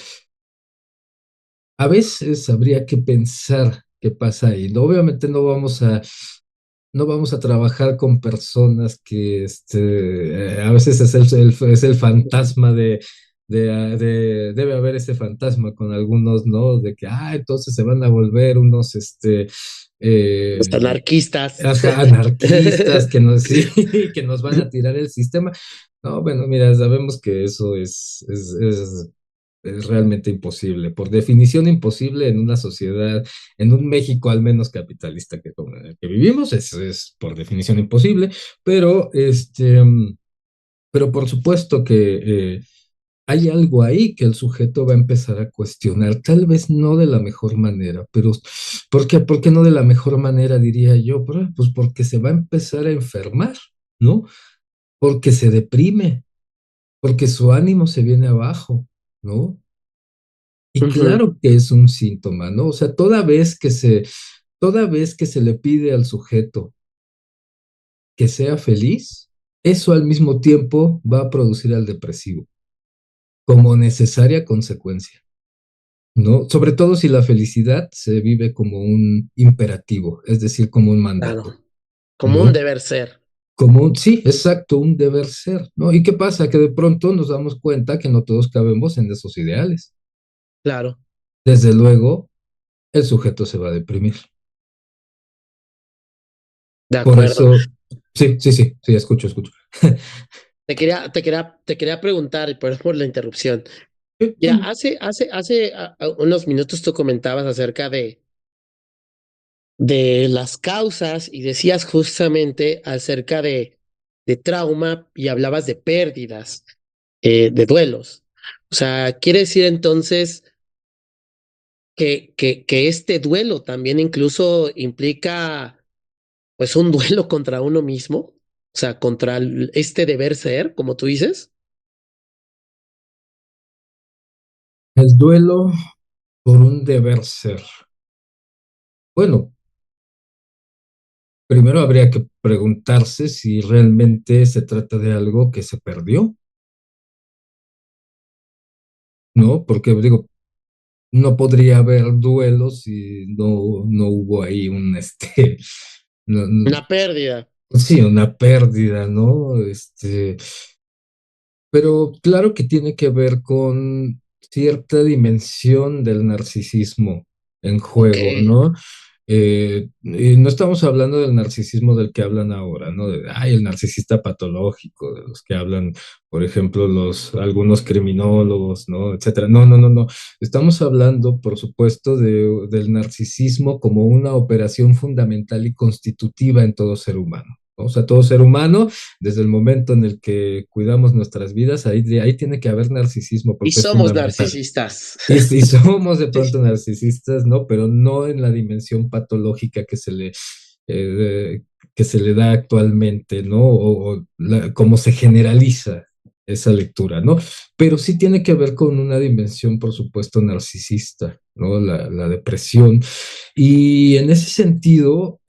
a veces habría que pensar qué pasa ahí. ¿No? Obviamente no vamos a trabajar con personas que a veces es el fantasma debe haber ese fantasma con algunos, ¿no? De que, entonces se van a volver unos, Los eh, anarquistas. ajá, anarquistas que nos, sí, que nos van a tirar el sistema. No, bueno, mira, sabemos que eso es realmente imposible, por definición imposible en una sociedad, en un México al menos capitalista como en el que vivimos, eso es por definición imposible, pero, pero por supuesto que hay algo ahí que el sujeto va a empezar a cuestionar, tal vez no de la mejor manera, pero ¿por qué no de la mejor manera, diría yo? Pues porque se va a empezar a enfermar, ¿no? Porque se deprime, porque su ánimo se viene abajo, ¿no? Y Ujú. claro que es un síntoma, ¿no? O sea, toda vez que se le pide al sujeto que sea feliz, eso al mismo tiempo va a producir al depresivo como necesaria consecuencia, ¿no? Sobre todo si la felicidad se vive como un imperativo, es decir, como un Claro, mandato, como un ¿no? deber ser. Sí, exacto, un deber ser, ¿no? ¿Y qué pasa? Que de pronto nos damos cuenta que no todos cabemos en esos ideales. Claro, Desde luego, el sujeto se va a deprimir. de Por acuerdo. eso, sí, sí, sí, sí, escucho. Te quería preguntar, y perdón por la interrupción. Sí, Ya, hace unos minutos tú comentabas acerca de las causas y decías justamente acerca de trauma y hablabas de pérdidas, de duelos. O sea, quiere decir entonces que este duelo también incluso implica pues un duelo contra uno mismo, o sea, contra este deber ser, como tú dices. El duelo por un deber ser. Bueno, primero habría que preguntarse si realmente se trata de algo que se perdió, ¿no? Porque digo, no podría haber duelos si no hubo ahí Una pérdida. sí, una pérdida, ¿no? Pero claro que tiene que ver con cierta dimensión del narcisismo en Ok. juego, ¿no? Y no estamos hablando del narcisismo del que hablan ahora, ¿no? Ay, el narcisista patológico, de los que hablan, por ejemplo, algunos criminólogos, ¿no? Etcétera. No, no, no, no. Estamos hablando, por supuesto, del narcisismo como una operación fundamental y constitutiva en todo ser humano, ¿no? O sea, todo ser humano desde el momento en el que cuidamos nuestras vidas, ahí tiene que haber narcisismo Y porque es somos fundamental. narcisistas. Y somos de Sí. pronto narcisistas, ¿no? Pero no en la dimensión patológica eh, que se le da actualmente, ¿no? Cómo se generaliza esa lectura, ¿no? Pero sí tiene que ver con una dimensión, por supuesto, narcisista, ¿no? La depresión. Y en ese sentido,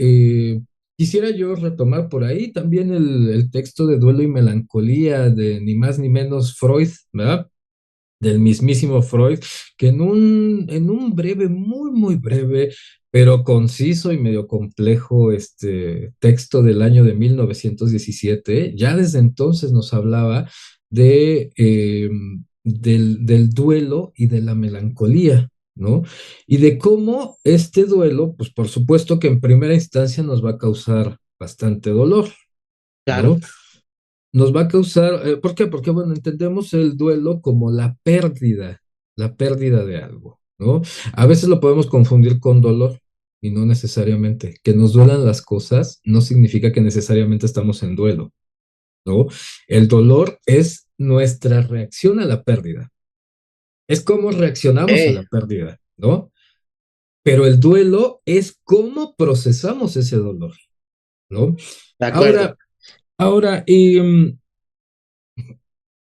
quisiera yo retomar por ahí también el texto de Duelo y Melancolía de ni más ni menos Freud, ¿verdad? Del mismísimo Freud, que en un breve, muy, muy breve, pero conciso y medio complejo texto del año de 1917, ya desde entonces nos hablaba del duelo y de la melancolía, ¿no? Y de cómo este duelo, pues por supuesto que en primera instancia nos va a causar bastante dolor, Claro. ¿no? Nos va a causar, ¿por qué? Porque, bueno, entendemos el duelo como la pérdida de algo, ¿no? A veces lo podemos confundir con dolor y no necesariamente. Que nos duelan las cosas no significa que necesariamente estamos en duelo, ¿no? El dolor es nuestra reacción a la pérdida. Es cómo reaccionamos a la pérdida, ¿no? Pero el duelo es cómo procesamos ese dolor, ¿no? De acuerdo. Ahora, ahora,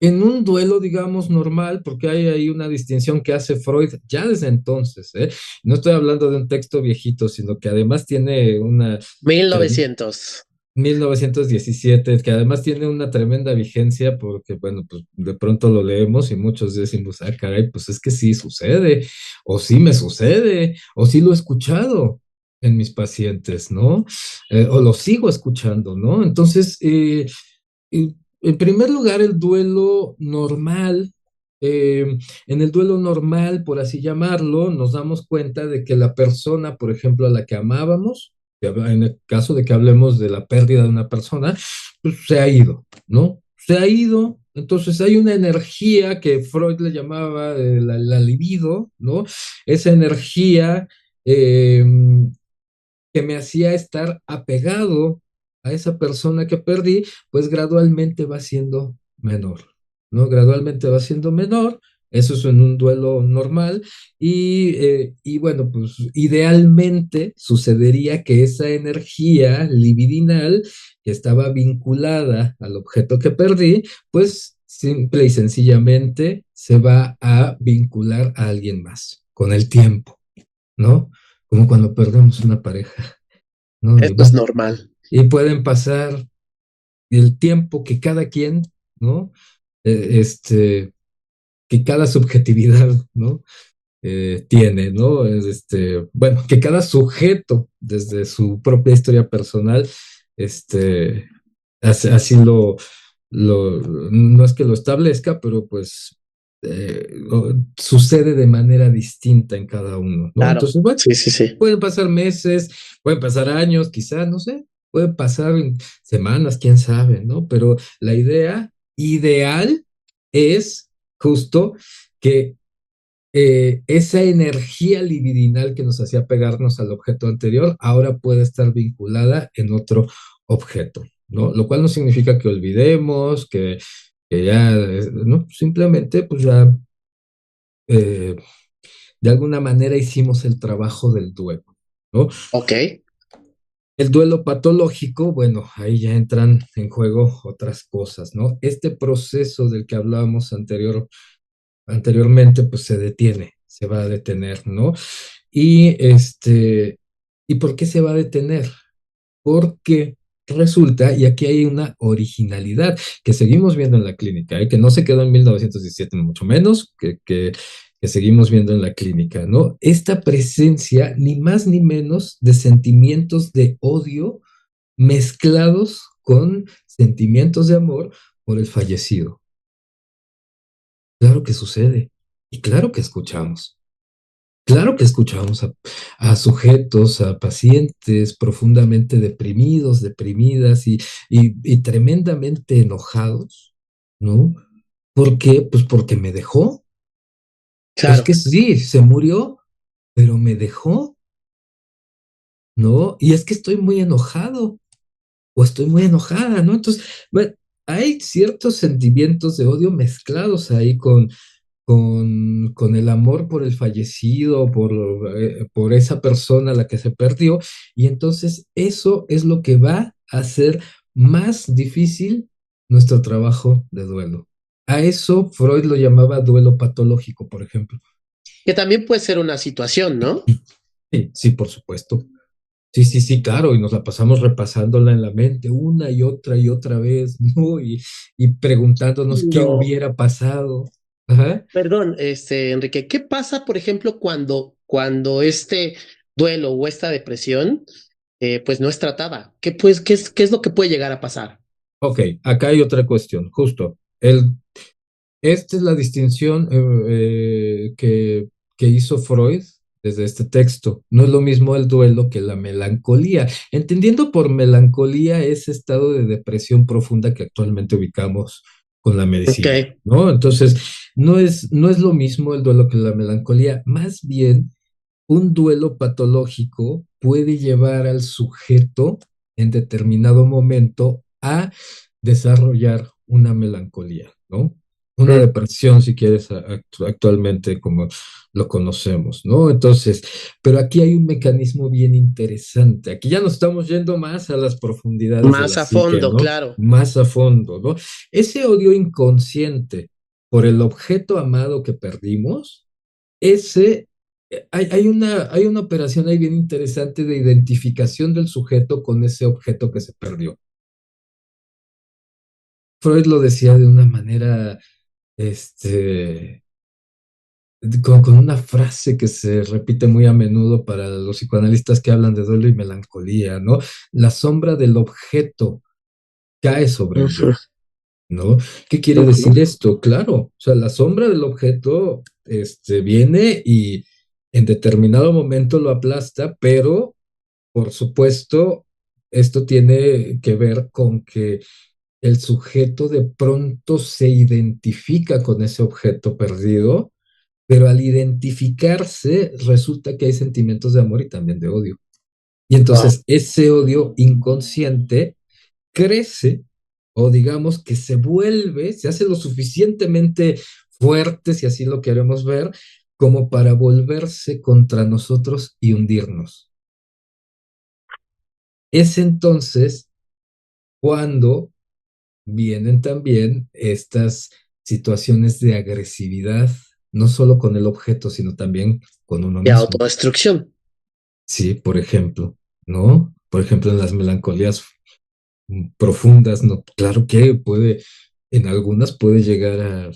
en un duelo, digamos, normal, porque hay ahí una distinción que hace Freud ya desde entonces, ¿eh? No estoy hablando de un texto viejito, sino que además tiene una Mil tre- novecientos. 1917, que además tiene una tremenda vigencia, porque, bueno, pues de pronto lo leemos y muchos decimos, ah, caray, pues es que sí sucede, o sí me sucede, o sí lo he escuchado en mis pacientes, ¿no? O lo sigo escuchando, ¿no? Entonces, en primer lugar, el duelo normal. En el duelo normal, por así llamarlo, nos damos cuenta de que la persona, por ejemplo, a la que amábamos, en el caso de que hablemos de la pérdida de una persona, pues se ha ido, ¿no? Se ha ido. Entonces hay una energía que Freud le llamaba la libido, ¿no? Esa energía eh, que me hacía estar apegado a esa persona que perdí, pues gradualmente va siendo menor, ¿no? Gradualmente va siendo menor, eso es en un duelo normal, y bueno, pues idealmente sucedería que esa energía libidinal que estaba vinculada al objeto que perdí, pues simple y sencillamente se va a vincular a alguien más con el tiempo, ¿no? Como cuando perdemos una pareja, ¿no? Y Esto es bueno, normal. y pueden pasar el tiempo que cada quien, ¿no? Que cada subjetividad, ¿no? Tiene, ¿no? Bueno, que cada sujeto, desde su propia historia personal, este, así no es que lo establezca, pero pues sucede de manera distinta en cada uno, ¿no? Claro. Entonces, bueno, Sí, sí, sí. pueden pasar meses, pueden pasar años, quizás, no sé, pueden pasar semanas, quién sabe, ¿no? Pero la idea ideal es justo que esa energía libidinal que nos hacía pegarnos al objeto anterior ahora puede estar vinculada en otro objeto, ¿no? Lo cual no significa que olvidemos, que ya, ¿no? Simplemente, pues ya eh, de alguna manera hicimos el trabajo del duelo, ¿no? Ok. El duelo patológico, bueno, ahí ya entran en juego otras cosas, ¿no? Este proceso del que hablábamos anteriormente, pues se detiene, se va a detener, ¿no? Y ¿y por qué se va a detener? Porque resulta, y aquí hay una originalidad que seguimos viendo en la clínica, ¿eh? Que no se quedó en 1917, ni mucho menos, que seguimos viendo en la clínica, ¿no? Esta presencia, ni más ni menos, de sentimientos de odio mezclados con sentimientos de amor por el fallecido. Claro que sucede y claro que escuchamos. Claro que escuchamos a sujetos, a pacientes profundamente deprimidos, deprimidas y tremendamente enojados, ¿no? ¿Por qué? Pues porque me dejó. Es Claro. que sí, se murió, pero me dejó, ¿no? Y es que estoy muy enojado o estoy muy enojada, ¿no? Entonces, bueno, hay ciertos sentimientos de odio mezclados ahí con el amor por el fallecido, por esa persona a la que se perdió, y entonces eso es lo que va a hacer más difícil nuestro trabajo de duelo. A eso Freud lo llamaba duelo patológico, por ejemplo. Que también puede ser una situación, ¿no? Sí, sí, por supuesto. Sí, sí, sí, claro, y nos la pasamos repasándola en la mente una y otra vez, ¿no? Y preguntándonos qué No. hubiera pasado. Ajá. Perdón, Enrique, ¿qué pasa, por ejemplo, cuando este duelo o esta depresión, pues no es tratada? ¿Qué es lo que puede llegar a pasar? Ok, acá hay otra cuestión, justo. Esta es la distinción que hizo Freud desde este texto. No es lo mismo el duelo que la melancolía. Entendiendo por melancolía ese estado de depresión profunda que actualmente ubicamos con la Ok, medicina, ¿no? Entonces, no es lo mismo el duelo que la melancolía. Más bien, un duelo patológico puede llevar al sujeto en determinado momento a desarrollar una melancolía, ¿no? Una mm, depresión, si quieres, actualmente como lo conocemos, ¿no? Entonces, pero aquí hay un mecanismo bien interesante. Aquí ya nos estamos yendo más a las profundidades de la más a psique, fondo, ¿no? claro. Más a fondo, ¿no? Ese odio inconsciente por el objeto amado que perdimos, ese hay una operación ahí bien interesante de identificación del sujeto con ese objeto que se perdió. Freud lo decía de una manera, este, con una frase que se repite muy a menudo para los psicoanalistas que hablan de duelo y melancolía, ¿no? La sombra del objeto cae sobre el yo, Ujú, ¿no? ¿Qué quiere ujú. decir esto? Claro, o sea, la sombra del objeto, viene y en determinado momento lo aplasta, pero por supuesto, esto tiene que ver con que el sujeto de pronto se identifica con ese objeto perdido, pero al identificarse resulta que hay sentimientos de amor y también de odio. Y Wow, entonces ese odio inconsciente crece o digamos que se vuelve, se hace lo suficientemente fuerte, si así lo queremos ver, como para volverse contra nosotros y hundirnos. Es entonces cuando vienen también estas situaciones de agresividad, no solo con el objeto, sino también con uno de mismo. autodestrucción. Sí, por ejemplo, ¿no? Por ejemplo, en las melancolías profundas, ¿no? Claro que en algunas puede llegar a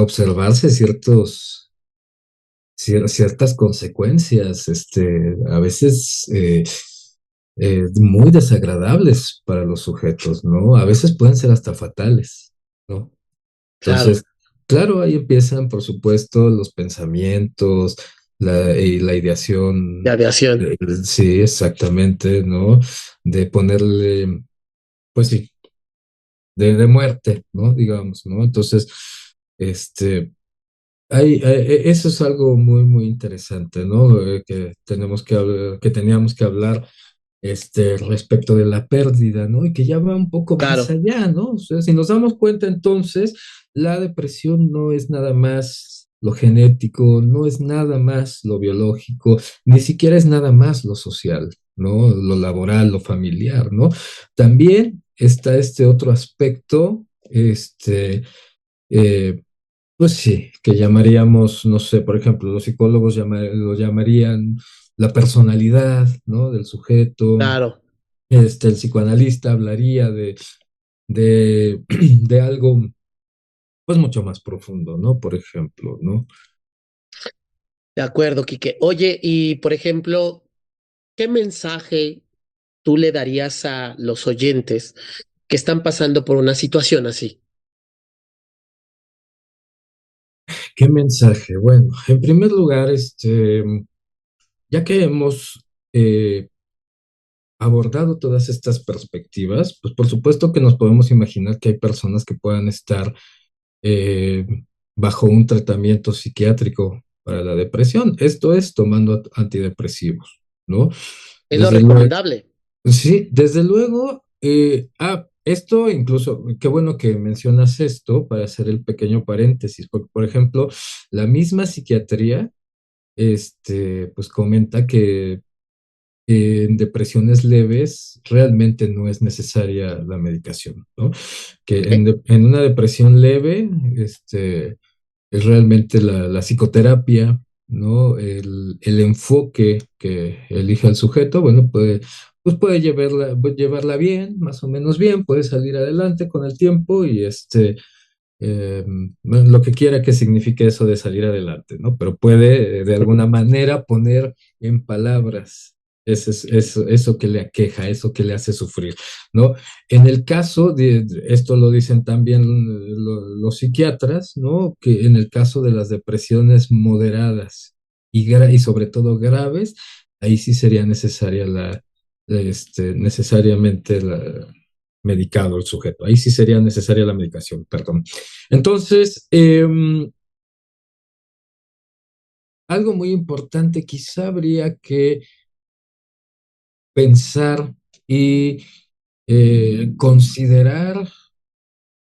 observarse ciertas consecuencias, a veces muy desagradables para los sujetos, ¿no? A veces pueden ser hasta fatales, ¿no? Claro, Entonces, claro, ahí empiezan, por supuesto, los pensamientos y la de ideación, aviación. sí, exactamente, ¿no? De ponerle, pues sí, de muerte, ¿no? Digamos, ¿no? Entonces, este, eso es algo muy, muy interesante, ¿no? Que teníamos que hablar, respecto de la pérdida, ¿no? Y que ya va un poco más Claro, allá, ¿no? O sea, si nos damos cuenta, entonces, la depresión no es nada más lo genético, no es nada más lo biológico, ni siquiera es nada más lo social, ¿no? Lo laboral, lo familiar, ¿no? También está este otro aspecto, eh, pues sí, que llamaríamos, no sé, por ejemplo, los psicólogos lo llamarían la personalidad, ¿no? Del sujeto. Claro, El psicoanalista hablaría de, de algo, pues mucho más profundo, ¿no? Por ejemplo, ¿no? de acuerdo, Quique. Oye, y por ejemplo, ¿qué mensaje tú le darías a los oyentes que están pasando por una situación así? ¿Qué mensaje? Bueno, en primer lugar, ya que hemos eh, abordado todas estas perspectivas, pues por supuesto que nos podemos imaginar que hay personas que puedan estar eh, bajo un tratamiento psiquiátrico para la depresión. Esto es tomando antidepresivos, ¿no? Es lo Desde luego, recomendable. sí, desde luego, esto incluso, qué bueno que mencionas esto para hacer el pequeño paréntesis, porque por ejemplo, la misma psiquiatría, pues comenta que en depresiones leves realmente no es necesaria la medicación, ¿no? Que ¿Eh? en una depresión leve, es realmente la psicoterapia, ¿no? El enfoque que elige el sujeto, bueno, pues puede llevarla bien, más o menos bien, puede salir adelante con el tiempo y lo que quiera que signifique eso de salir adelante, ¿no? Pero puede de alguna manera poner en palabras eso que le aqueja, eso que le hace sufrir, ¿no? En el caso esto lo dicen también los psiquiatras, ¿no? Que en el caso de las depresiones moderadas y sobre todo graves, ahí sí sería necesaria necesariamente medicado el sujeto. Ahí sí sería necesaria la medicación, perdón. Entonces, algo muy importante, quizá habría que pensar y considerar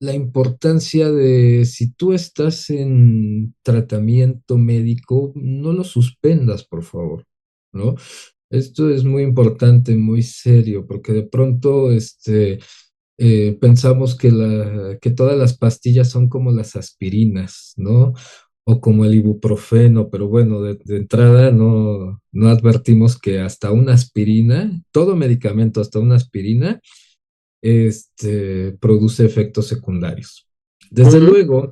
la importancia de si tú estás en tratamiento médico, no lo suspendas, por favor, ¿no? Esto es muy importante, muy serio, porque de pronto, pensamos que todas las pastillas son como las aspirinas, ¿no? O como el ibuprofeno, pero bueno, de entrada no advertimos que hasta una aspirina, todo medicamento, hasta una aspirina, produce efectos secundarios. Desde Ujú. luego,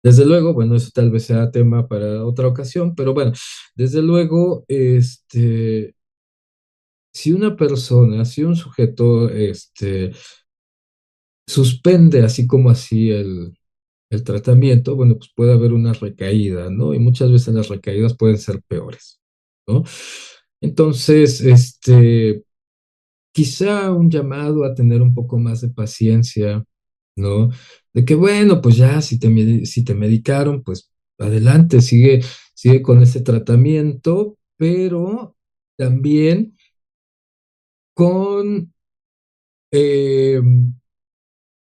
desde luego, bueno, eso tal vez sea tema para otra ocasión, pero bueno, desde luego, si una persona, si un sujeto, suspende así como así el tratamiento, bueno, pues puede haber una recaída, ¿no? Y muchas veces las recaídas pueden ser peores, ¿no? Entonces, quizá un llamado a tener un poco más de paciencia, ¿no? De que, bueno, pues ya, si te medicaron, pues adelante, sigue con ese tratamiento, pero también con, eh,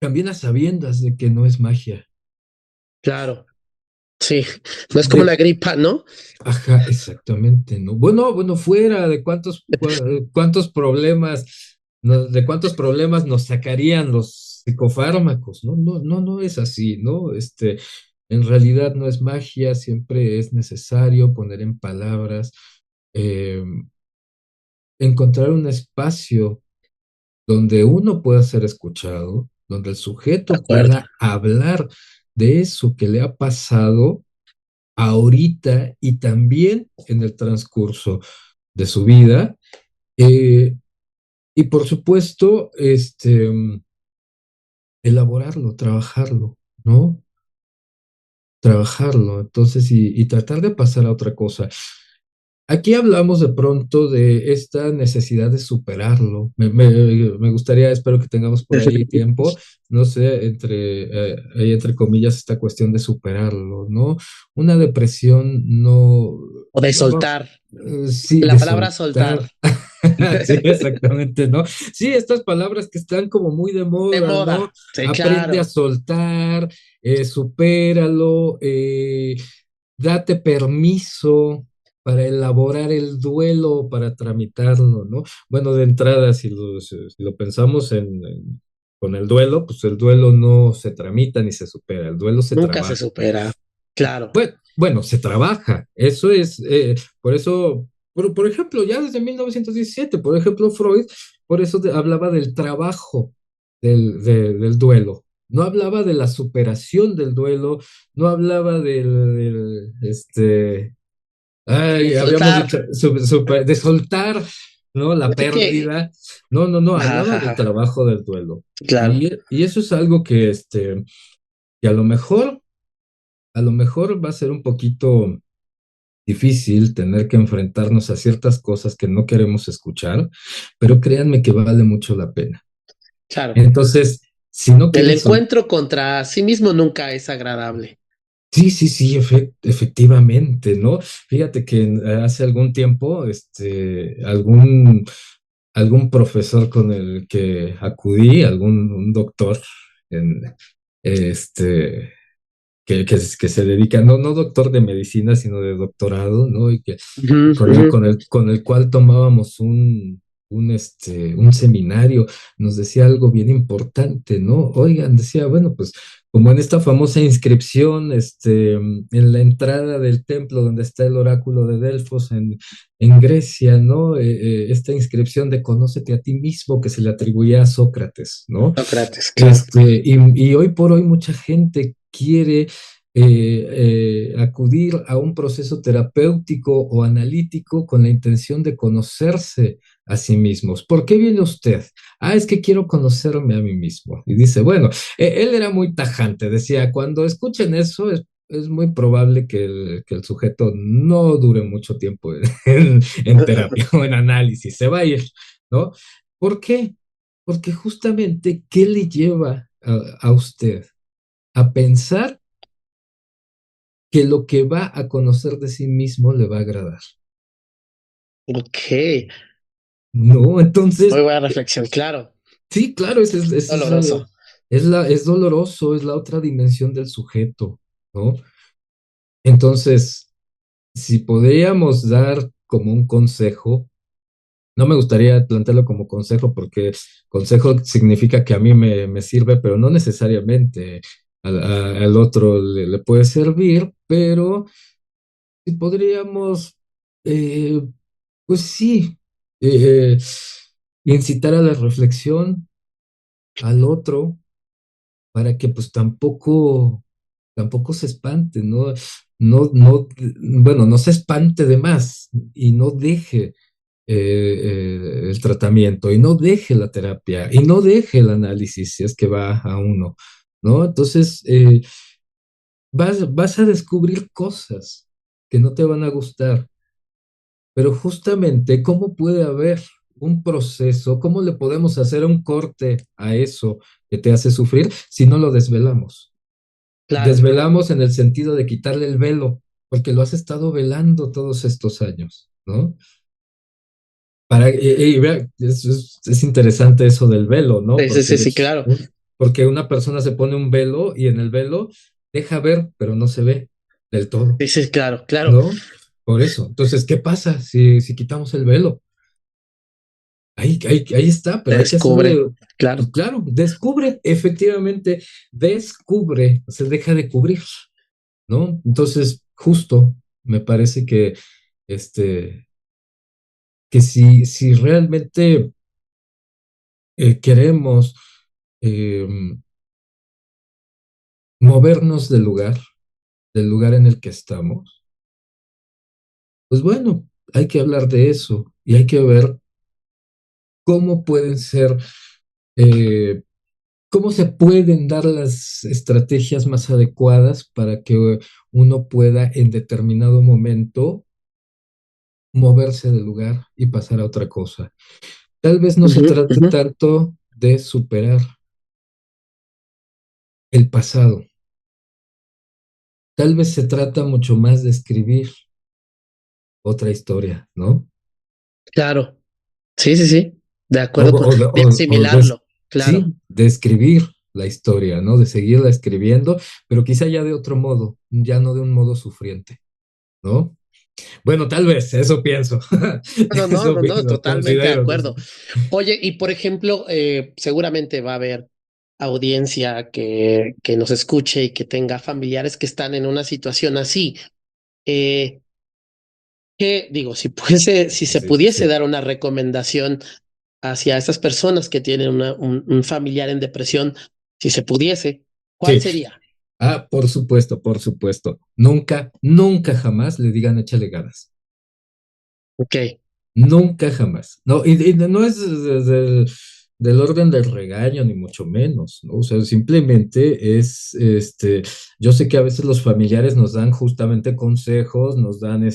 también a sabiendas de que no es magia. Claro, sí. No es como De una gripa, ¿no? Ajá, exactamente, ¿no? Bueno, fuera de cuántos problemas, de cuántos problemas nos sacarían los psicofármacos, ¿no? No es así, ¿no? En realidad no es magia, siempre es necesario poner en palabras, eh, encontrar un espacio donde uno pueda ser escuchado, donde el De sujeto acuerdo. pueda hablar de eso que le ha pasado ahorita y también en el transcurso de su vida. eh, y por supuesto, elaborarlo, trabajarlo, ¿no? Trabajarlo, entonces, y tratar de pasar a otra cosa. Aquí hablamos de pronto de esta necesidad de superarlo. Me gustaría, espero que tengamos por ahí tiempo, no sé, ahí entre comillas, esta cuestión de superarlo, ¿no? Una depresión no, O de no, soltar. sí, La de palabra soltar. soltar. Sí, exactamente, ¿no? Sí, estas palabras que están como muy de De moda, ¿no? moda, sí, Aprende a claro. soltar, supéralo, date permiso para elaborar el duelo, para tramitarlo, ¿no? Bueno, de entrada, si lo pensamos con el duelo, pues el duelo no se tramita ni se supera, el duelo se Nunca se trabaja. supera. Claro. Bueno, se trabaja, eso es, por eso, por ejemplo, ya desde 1917, por ejemplo, Freud, por eso hablaba del trabajo del duelo, no hablaba de la superación del duelo, no hablaba De habíamos soltar. dicho, de soltar, ¿no? La Fíjate que, pérdida, no, ajá, hablaba ajá, del ajá, trabajo del duelo. claro. Y eso es algo que a lo mejor va a ser un poquito difícil tener que enfrentarnos a ciertas cosas que no queremos escuchar, pero créanme que vale mucho la pena. Claro. Entonces, si no El quieren soltar, encuentro contra sí mismo nunca es agradable. sí, sí, sí, efectivamente, ¿no? Fíjate que hace algún tiempo, algún profesor con el que acudí, un doctor, en, este, que se dedica, no doctor de medicina, sino de doctorado, ¿no? Y que Ujú, con ujú. el cual tomábamos un seminario, nos decía algo bien importante, ¿no? Oigan, decía, bueno, pues como en esta famosa inscripción, en la entrada del templo donde está el oráculo de Delfos en Grecia, ¿no? Esta inscripción de conócete a ti mismo que se le atribuía a Sócrates, ¿no? Sócrates, claro. Y hoy por hoy mucha gente quiere acudir a un proceso terapéutico o analítico con la intención de conocerse a sí mismos. ¿Por qué viene usted? Ah, es que quiero conocerme a mí mismo. Y dice, bueno, él era muy tajante, decía, cuando escuchen eso es muy probable que el sujeto no dure mucho tiempo en terapia o en análisis, se va a ir, ¿no? ¿Por qué? Porque justamente, ¿qué le lleva a usted a pensar que lo que va a conocer de sí mismo le va a agradar? Ok, No, muy entonces, buena reflexión, claro. sí, claro, Doloroso. es doloroso, es la otra dimensión del sujeto, ¿no? Entonces, si podríamos dar como un consejo, no me gustaría plantearlo como consejo porque consejo significa que a mí me sirve, pero no necesariamente al otro le puede servir, pero si podríamos, eh, pues sí, eh, incitar a la reflexión al otro para que pues tampoco se espante, ¿no? Bueno, no se espante de más y no deje el tratamiento y no deje la terapia y no deje el análisis si es que va a uno, ¿no? Entonces, vas a descubrir cosas que no te van a gustar, pero justamente, ¿cómo puede haber un proceso? ¿Cómo le podemos hacer un corte a eso que te hace sufrir si no lo desvelamos? Claro. Desvelamos en el sentido de quitarle el velo, porque lo has estado velando todos estos años, ¿no? Vea, es interesante eso del velo, ¿no? Sí, sí, sí, sí, claro. Porque una persona se pone un velo y en el velo deja ver, pero no se ve del todo, Sí, sí, claro, claro. ¿no? Por eso. Entonces, ¿qué pasa si quitamos el velo? Ahí está, Se pero hay que descubre, hacerle, claro. pues claro, descubre, efectivamente, descubre, se deja de cubrir, ¿no? Entonces, justo, me parece este, que si realmente queremos eh, movernos del lugar en el que estamos, pues bueno, hay que hablar de eso y hay que ver cómo pueden ser eh, ¿cómo se pueden dar las estrategias más adecuadas para que uno pueda en determinado momento moverse del lugar y pasar a otra cosa? Tal vez no se Ujú, trate ujú. tanto de superar el pasado, tal vez se trata mucho más de escribir otra historia, ¿no? Claro. Sí, sí, sí, de o, acuerdo con, o, de o asimilarlo, sí, claro. de escribir la historia, ¿no? De seguirla escribiendo, pero quizá ya de otro modo, ya no de un modo sufriente, ¿no? Bueno, tal vez, eso pienso, No, no, eso no, no, pienso, totalmente de considero. acuerdo. Oye, y por ejemplo, seguramente va a haber audiencia que nos escuche y que tenga familiares que están en una situación así. Eh, ¿Qué digo? Si se Sí, pudiese sí, dar una recomendación hacia esas personas que tienen un familiar en depresión, si se pudiese, ¿cuál sí. sería? Ah, por supuesto, por supuesto. Nunca, nunca jamás le digan échale ganas. Ok, Nunca jamás. No, y no es del orden del regaño, ni mucho menos, ¿no? O sea, simplemente es, yo sé que a veces los familiares nos dan justamente consejos, nos dan,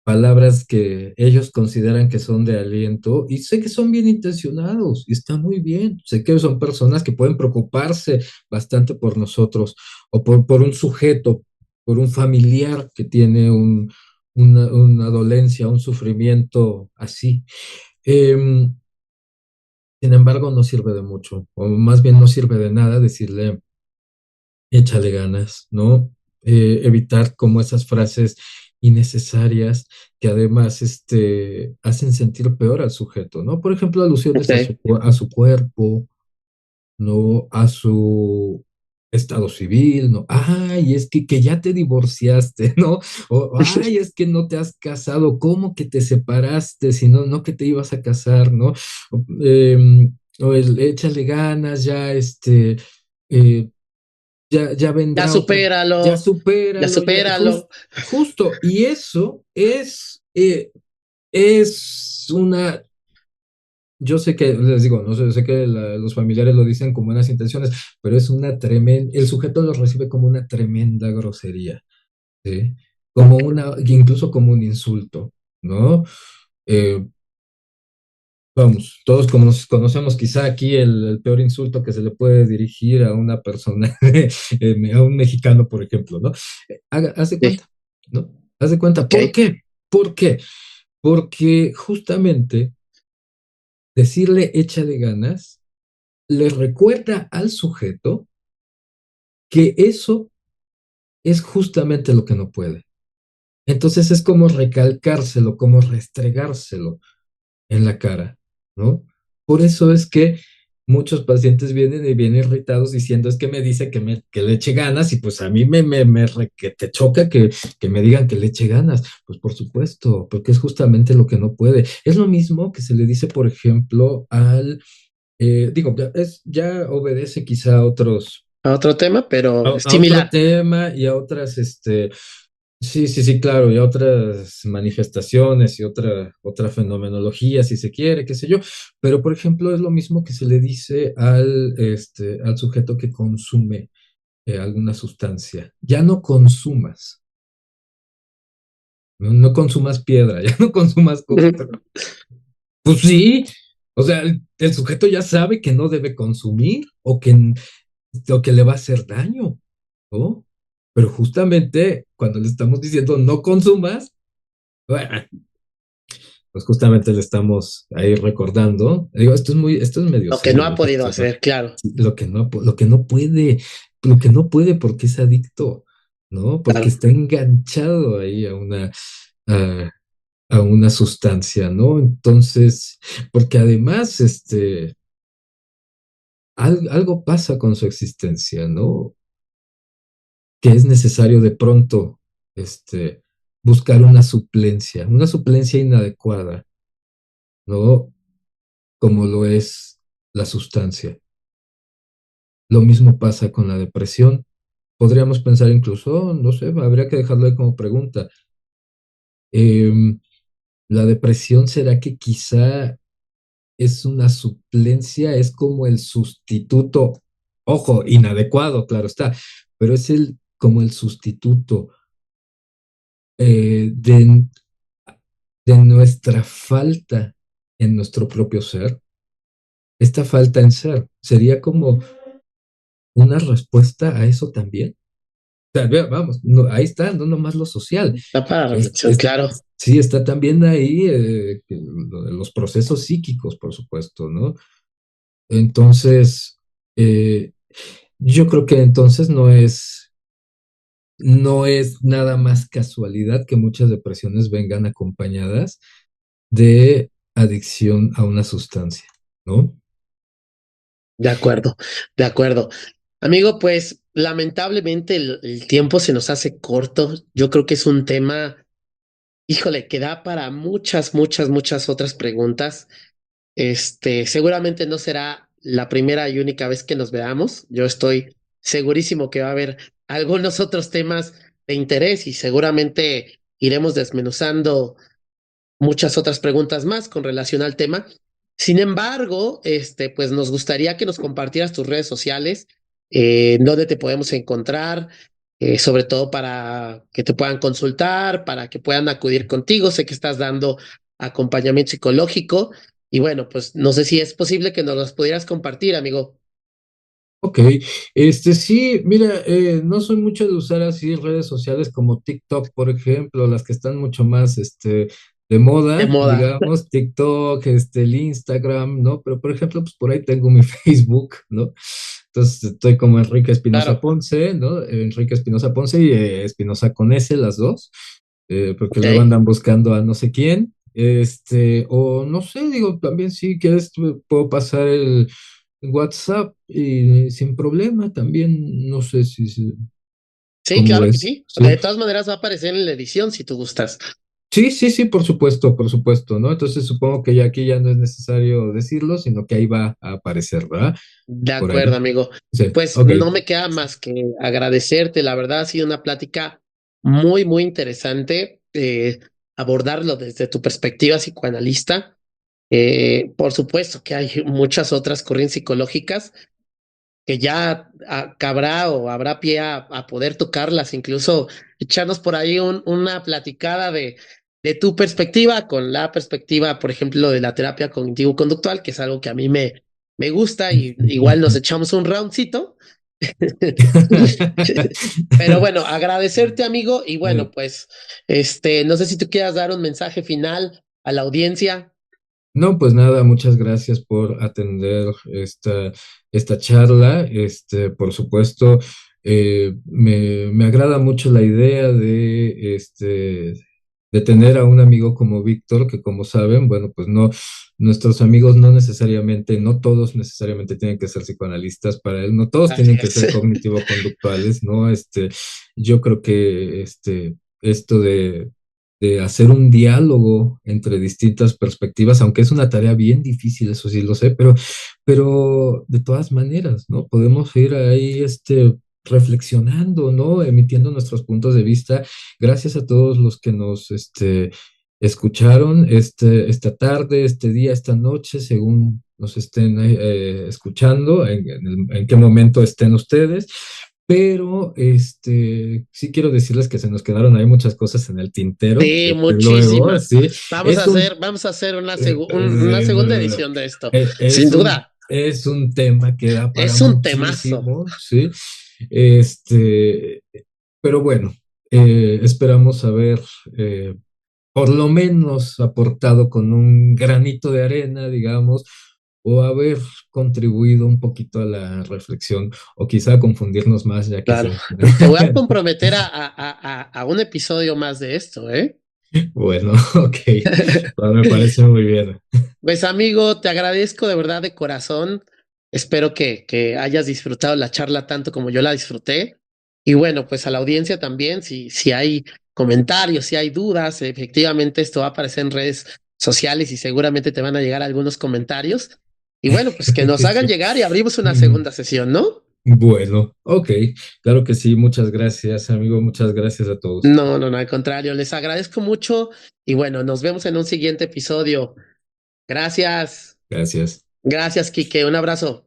palabras que ellos consideran que son de aliento, y sé que son bien intencionados, y está muy bien. Sé que son personas que pueden preocuparse bastante por nosotros, o por un sujeto, por un familiar que tiene una dolencia, un sufrimiento así. Em, Sin embargo, no sirve de mucho, o más bien no sirve de nada decirle, échale ganas, ¿no? Evitar como esas frases innecesarias que además hacen sentir peor al sujeto, ¿no? Por ejemplo, alusiones a ok. a su cuerpo, ¿no? A su estado civil, ¿no? Ay, es que ya te divorciaste, ¿no? O, ay, es que no te has casado, ¿cómo que te separaste? Si no, no que te ibas a casar, ¿no? O el échale ganas, ya, eh, ya Ya vendrá otra, ya supéralo, ya supéralo, ya, supéralo. justo, y eso es una. Yo sé que, les digo, no sé, sé que los familiares lo dicen con buenas intenciones, pero es una tremenda, el sujeto lo recibe como una tremenda grosería, ¿sí? Como incluso como un insulto, ¿no? Eh, Vamos, todos como nos conocemos, quizá aquí el peor insulto que se le puede dirigir a una persona, a un mexicano, por ejemplo, ¿no? Haz de Sí, cuenta, ¿no? Haz de cuenta, ok, ¿por qué? ¿Por qué? Porque justamente decirle échale ganas le recuerda al sujeto que eso es justamente lo que no puede. Entonces es como recalcárselo, como restregárselo en la cara, ¿no? Por eso es que muchos pacientes vienen y vienen irritados diciendo es que me dice que le eche ganas y pues a mí que te choca que me digan que le eche ganas. Pues por supuesto, porque es justamente lo que no puede. Es lo mismo que se le dice, por ejemplo, digo, ya obedece quizá a otros a otro tema, pero es a otro similar. tema y a otras, sí, sí, sí, claro, y a otras manifestaciones y otra fenomenología, si se quiere, qué sé yo, pero por ejemplo es lo mismo que se le dice al sujeto que consume alguna sustancia. Ya no consumas, no consumas piedra, ya no consumas coca. Pues sí, o sea, el sujeto ya sabe que no debe consumir o que le va a hacer daño, ¿no? Pero justamente cuando le estamos diciendo no consumas, bueno, pues justamente le estamos ahí recordando. Digo, esto es medio Lo que no ha serio, podido hacer, claro, sí, lo que no puede porque es adicto, ¿no? Porque claro. está enganchado ahí a, a una sustancia, ¿no? Entonces, porque además, algo pasa con su existencia, ¿no? Que es necesario de pronto, buscar una suplencia inadecuada, ¿no? Como lo es la sustancia. Lo mismo pasa con la depresión. Podríamos pensar incluso, no sé, habría que dejarlo ahí como pregunta. em, ¿La depresión será que quizá es una suplencia, es como el sustituto, ojo, inadecuado, claro está, pero es como el sustituto de nuestra falta en nuestro propio ser? Esta falta en ser sería como una respuesta a eso también. sea, vamos, ahí está, no nomás lo social. Da para Es, reflexión, es- claro. sí, está también ahí lo de los procesos psíquicos, por supuesto, ¿no? Entonces, eh, yo creo que entonces no es nada más casualidad que muchas depresiones vengan acompañadas de adicción a una sustancia, ¿no? De acuerdo, de acuerdo. Amigo, pues lamentablemente el tiempo se nos hace corto. Yo creo que es un tema, híjole, que da para muchas, muchas, muchas otras preguntas. Seguramente no será la primera y única vez que nos veamos. Yo estoy segurísimo que va a haber algunos otros temas de interés y seguramente iremos desmenuzando muchas otras preguntas más con relación al tema. Sin embargo, pues nos gustaría que nos compartieras tus redes sociales, dónde te podemos encontrar, sobre todo para que te puedan consultar, para que puedan acudir contigo. Sé que estás dando acompañamiento psicológico y bueno, pues no sé si es posible que nos los pudieras compartir, amigo. Ok, sí, mira, no soy mucho de usar así redes sociales como TikTok, por ejemplo, las que están mucho más, de De moda, moda. digamos, TikTok, el Instagram, ¿no? Pero, por ejemplo, pues por ahí tengo mi Facebook, ¿no? Entonces estoy como Enrique Espinosa Claro, Ponce, ¿no? Enrique Espinosa Ponce y Espinosa con S, las dos, porque ok. luego andan buscando a no sé quién, o no sé, digo, también sí que puedo pasar el WhatsApp y sin problema también, no sé Sí, cómo claro que ves. sí. Sí, De todas maneras va a aparecer en la edición si tú gustas. sí, sí, sí, por supuesto, ¿no? Entonces supongo que ya aquí ya no es necesario decirlo, sino que ahí va a aparecer, ¿verdad? De Por ahí. acuerdo, amigo. Sí, Pues ok. no me queda más que agradecerte. La verdad ha sido una plática muy, muy interesante. Abordarlo desde tu perspectiva psicoanalista. Por supuesto que hay muchas otras corrientes psicológicas que ya cabrá o habrá pie a poder tocarlas, incluso echarnos por ahí una platicada de tu perspectiva con la perspectiva, por ejemplo, de la terapia cognitivo-conductual, que es algo que a mí me gusta y igual nos echamos un roundcito. Pero bueno, agradecerte, amigo, y bueno, pues, no sé si tú quieras dar un mensaje final a la audiencia. No, pues nada, muchas gracias por atender esta charla. Por supuesto, me agrada mucho la idea de tener a un amigo como Víctor, que como saben, bueno, pues no, nuestros amigos no necesariamente, no todos necesariamente tienen que ser psicoanalistas para él, no todos Así tienen que ser es. cognitivo-conductuales, ¿no? Yo creo que esto de hacer un diálogo entre distintas perspectivas, aunque es una tarea bien difícil, eso sí lo sé, pero de todas maneras, ¿no? Podemos ir ahí, reflexionando, ¿no? Emitiendo nuestros puntos de vista. Gracias a todos los que nos, escucharon esta tarde, este día, esta noche, según nos estén escuchando, en qué momento estén ustedes. Pero sí quiero decirles que se nos quedaron ahí muchas cosas en el tintero, Sí, desde luego, muchísimas. sí. Es un, Vamos a hacer eh, una segunda eh, edición de esto. Sin es un, duda, es un tema que da para es un temazo. muchísimo, sí. Este, pero bueno, esperamos haber por lo menos aportado con un granito de arena, digamos, o haber contribuido un poquito a la reflexión, o quizá confundirnos más, ya que Claro. se... Te voy a comprometer a un episodio más de esto, ¿eh? Bueno, ok, bueno, me parece muy bien. Pues amigo, te agradezco de verdad de corazón. Espero que hayas disfrutado la charla tanto como yo la disfruté. Y bueno, pues a la audiencia también, si hay comentarios, si hay dudas, efectivamente esto va a aparecer en redes sociales y seguramente te van a llegar algunos comentarios. Y bueno, pues que nos hagan Sí. llegar y abrimos una Mm, segunda sesión, ¿no? bueno, ok, claro que sí, muchas gracias, amigo, muchas gracias a todos. No, no, no, al contrario, les agradezco mucho y bueno, nos vemos en un siguiente episodio. Gracias, Gracias. gracias, Quique, un abrazo.